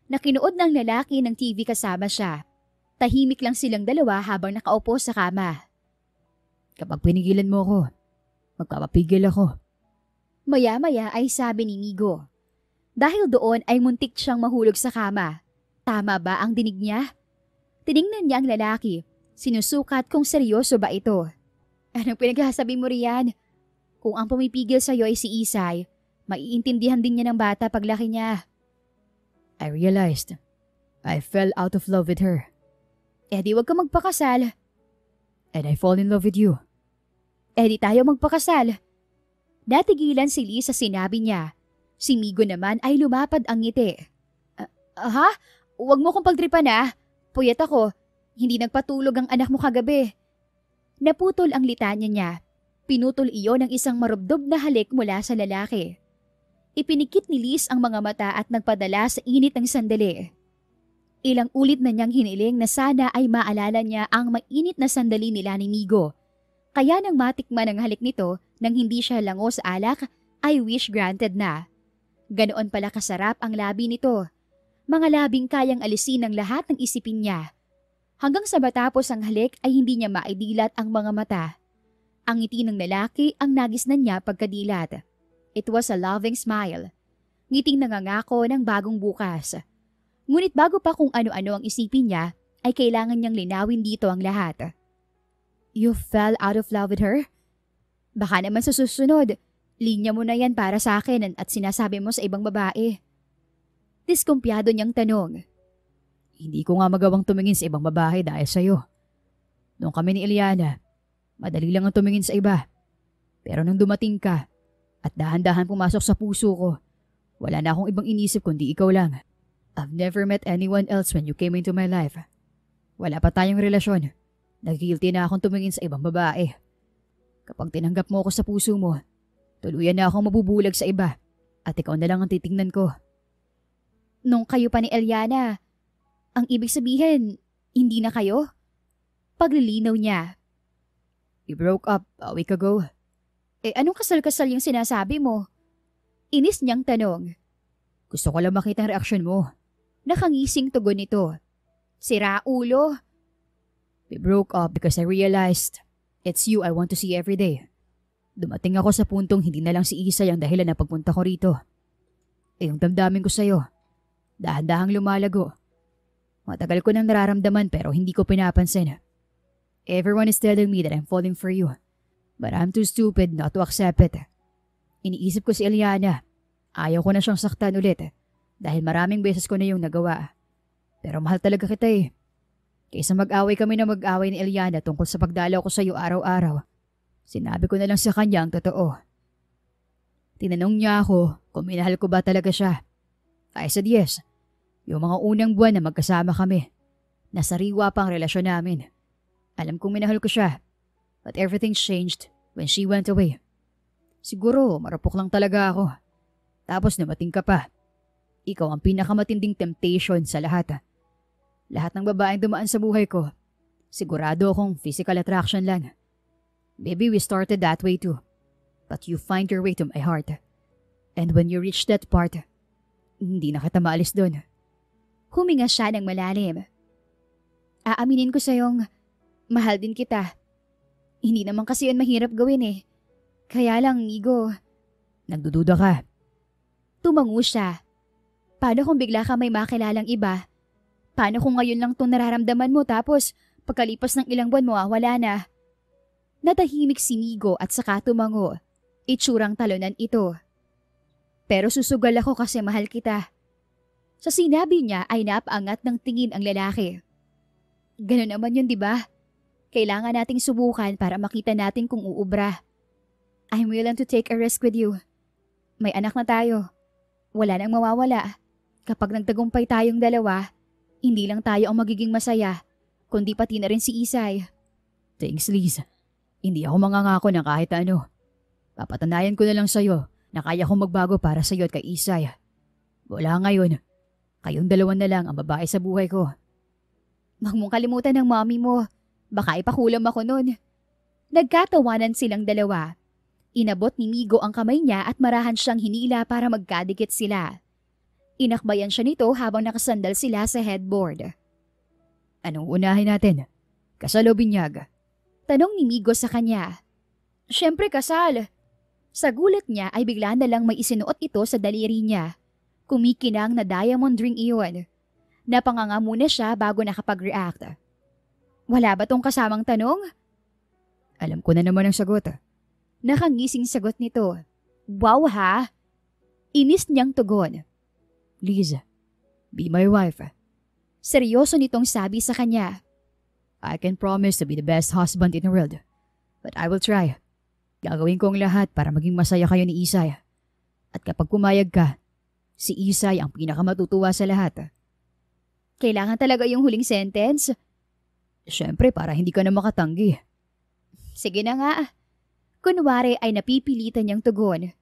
Nakinood ng lalaki ng TV kasama siya. Tahimik lang silang dalawa habang nakaupo sa kama. Kapag pinigilan mo ako, magpapapigil ako. Maya-maya ay sabi ni Migo. Dahil doon ay muntik siyang mahulog sa kama. Tama ba ang dinig niya? Tiningnan niya ang lalaki. Sinusukat kung seryoso ba ito. Anong pinagsasabi mo riyan? Kung ang pumipigil sa'yo ay si Isay, maiintindihan din niya ng bata paglaki niya. I realized I fell out of love with her. Eh di wag ka magpakasal. And I fall in love with you. Eh di tayo magpakasal. Natigilan si Liz sa sinabi niya. Si Migo naman ay lumapad ang ngiti. Ha? Huwag mo kong pagtripan ah. Puyat ako. Hindi nagpatulog ang anak mo kagabi. Naputol ang litanya niya. Pinutol iyon ng isang marubdob na halik mula sa lalaki. Ipinikit ni Liz ang mga mata at nagpadala sa init ng sandali. Ilang ulit na niyang hiniling na sana ay maalala niya ang mainit na sandali nila ni Migo. Kaya nang matikman ang halik nito nang hindi siya lango sa alak, ay wish granted na. Ganoon pala kasarap ang labi nito. Mga labing kayang alisin ng lahat ng isipin niya. Hanggang sa matapos ang halik ay hindi niya maidilat ang mga mata. Ang ngiti ng lalaki ang nagisnan niya pagkadilat. It was a loving smile. Ngiting nangangako ng bagong bukas. Ngunit bago pa kung ano-ano ang isipin niya, ay kailangan niyang linawin dito ang lahat. You fell out of love with her? Baka naman sa susunod, linya mo na yan para sa akin at sinasabi mo sa ibang babae. Diskumpiyado niyang tanong. Hindi ko nga magawang tumingin sa ibang babae dahil sa'yo. Nung kami ni Eliana, madali lang ang tumingin sa iba. Pero nung dumating ka at dahan-dahan pumasok sa puso ko, wala na akong ibang inisip kundi ikaw lang. I've never met anyone else when you came into my life. Wala pa tayong relasyon. Nag-guilty na akong tumingin sa ibang babae. Kapag tinanggap mo ako sa puso mo, tuluyan na akong mabubulag sa iba at ikaw na lang ang titingnan ko. Nung kayo pa ni Eliana, ang ibig sabihin, hindi na kayo? Paglilinaw niya. We broke up a week ago. Eh anong kasal-kasal yung sinasabi mo? Inis niyang tanong. Gusto ko lang makita ang reaksyon mo. Nakangising tugon nito. Sira ulo. We broke up because I realized it's you I want to see every day. Dumating ako sa puntong hindi na lang si Isay ang dahilan na pagpunta ko rito. Yung damdamin ko sa'yo, dahan-dahang lumalago. Matagal ko nang nararamdaman pero hindi ko pinapansin. Everyone is telling me that I'm falling for you. But I'm too stupid not to accept it. Iniisip ko si Eliana. Ayaw ko na siyang saktan ulit dahil maraming beses ko na yung nagawa. Pero mahal talaga kita eh. Kaysa mag-away kami na mag-away ni Eliana tungkol sa pagdalaw ko sa iyo araw-araw, sinabi ko na lang sa kanya ang totoo. Tinanong niya ako kung minahal ko ba talaga siya. I said yes. Yung mga unang buwan na magkasama kami, nasariwa pa ang relasyon namin. Alam kong minahal ko siya, but everything changed when she went away. Siguro marupok lang talaga ako. Tapos dumating ka pa. Ikaw ang pinakamatinding temptation sa lahat. Lahat ng babaeng dumaan sa buhay ko, sigurado akong physical attraction lang. Maybe we started that way too, but you find your way to my heart. And when you reach that part, hindi na kita maalis doon. Huminga siya ng malalim. Aaminin ko sa'yong mahal din kita. Hindi naman kasi yun mahirap gawin eh. Kaya lang, Migo. Nagdududa ka. Tumango siya. Paano kung bigla ka may makilalang iba? Paano kung ngayon lang itong nararamdaman mo tapos pagkalipas ng ilang buwan mo wala na? Natahimik si Migo at saka tumango. Itsurang talunan ito. Pero susugal ako kasi mahal kita. Sa sinabi niya ay napaangat ng tingin ang lalaki. Ganun naman yun, di ba? Kailangan nating subukan para makita natin kung uubra. I'm willing to take a risk with you. May anak na tayo. Wala nang mawawala. Kapag nagtagumpay tayong dalawa, hindi lang tayo ang magiging masaya, kundi pati na rin si Isay. Thanks, Liz. Hindi ako mangangako ng kahit ano. Papatanayan ko na lang sa'yo na kaya kong magbago para sa'yo at kay Isay. Wala ngayon. Kayong dalawa na lang ang babae sa buhay ko. Huwag mong kalimutan ng mommy mo. Baka ipakulam ako nun. Nagkatawanan silang dalawa. Inabot ni Migo ang kamay niya at marahan siyang hinila para magkadikit sila. Inakbayan siya nito habang nakasandal sila sa headboard. Anong unahin natin? Kasal o binyag? Tanong ni Migo sa kanya. Siyempre kasal. Sa gulat niya ay bigla na lang may isinuot ito sa daliri niya. Kumikinang na diamond ring iyon. Napanganga muna siya bago nakapag-react. Wala ba tong kasamang tanong? Alam ko na naman ang sagot. Nakangising sagot nito. Wow ha? Inis niyang tugon. Liz, be my wife. Seryoso nitong sabi sa kanya. I can promise to be the best husband in the world. But I will try. Gagawin ko ang lahat para maging masaya kayo ni Isay. At kapag pumayag ka, si Isay ang pinakamatutuwa sa lahat. Kailangan talaga yung huling sentence? Siyempre para hindi ka na makatanggi. Sige na nga. Kunwari ay napipilitan niyang tugon.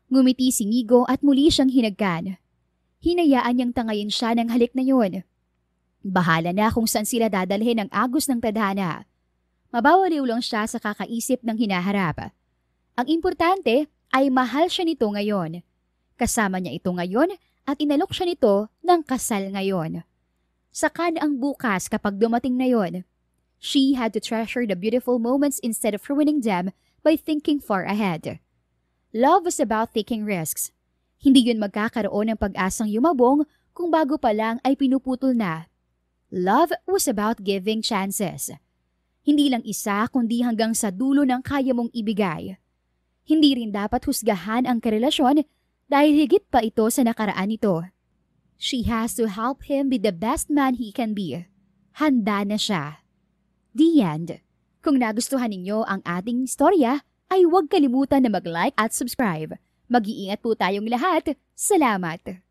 Ngumiti si Migo at muli siyang hinagkan. Hinayaan niyang tangayin siya ng halik na yun. Bahala na kung saan sila dadalhin ang agos ng tadhana. Mabawaliw lang siya sa kakaisip ng hinaharap. Ang importante ay mahal siya nito ngayon. Kasama niya ito ngayon at inalok siya nito ng kasal ngayon. Saka na ang bukas kapag dumating na yon. She had to treasure the beautiful moments instead of ruining them by thinking far ahead. Love was about taking risks. Hindi yun magkakaroon ng pag-asang yumabong kung bago pa lang ay pinuputol na. Love was about giving chances. Hindi lang isa kundi hanggang sa dulo ng kaya mong ibigay. Hindi rin dapat husgahan ang karelasyon dahil higit pa ito sa nakaraan nito. She has to help him be the best man he can be. Handa na siya. The end. Kung nagustuhan ninyo ang ating istorya, ay huwag kalimutan na mag-like at subscribe. Mag-iingat po tayong lahat. Salamat!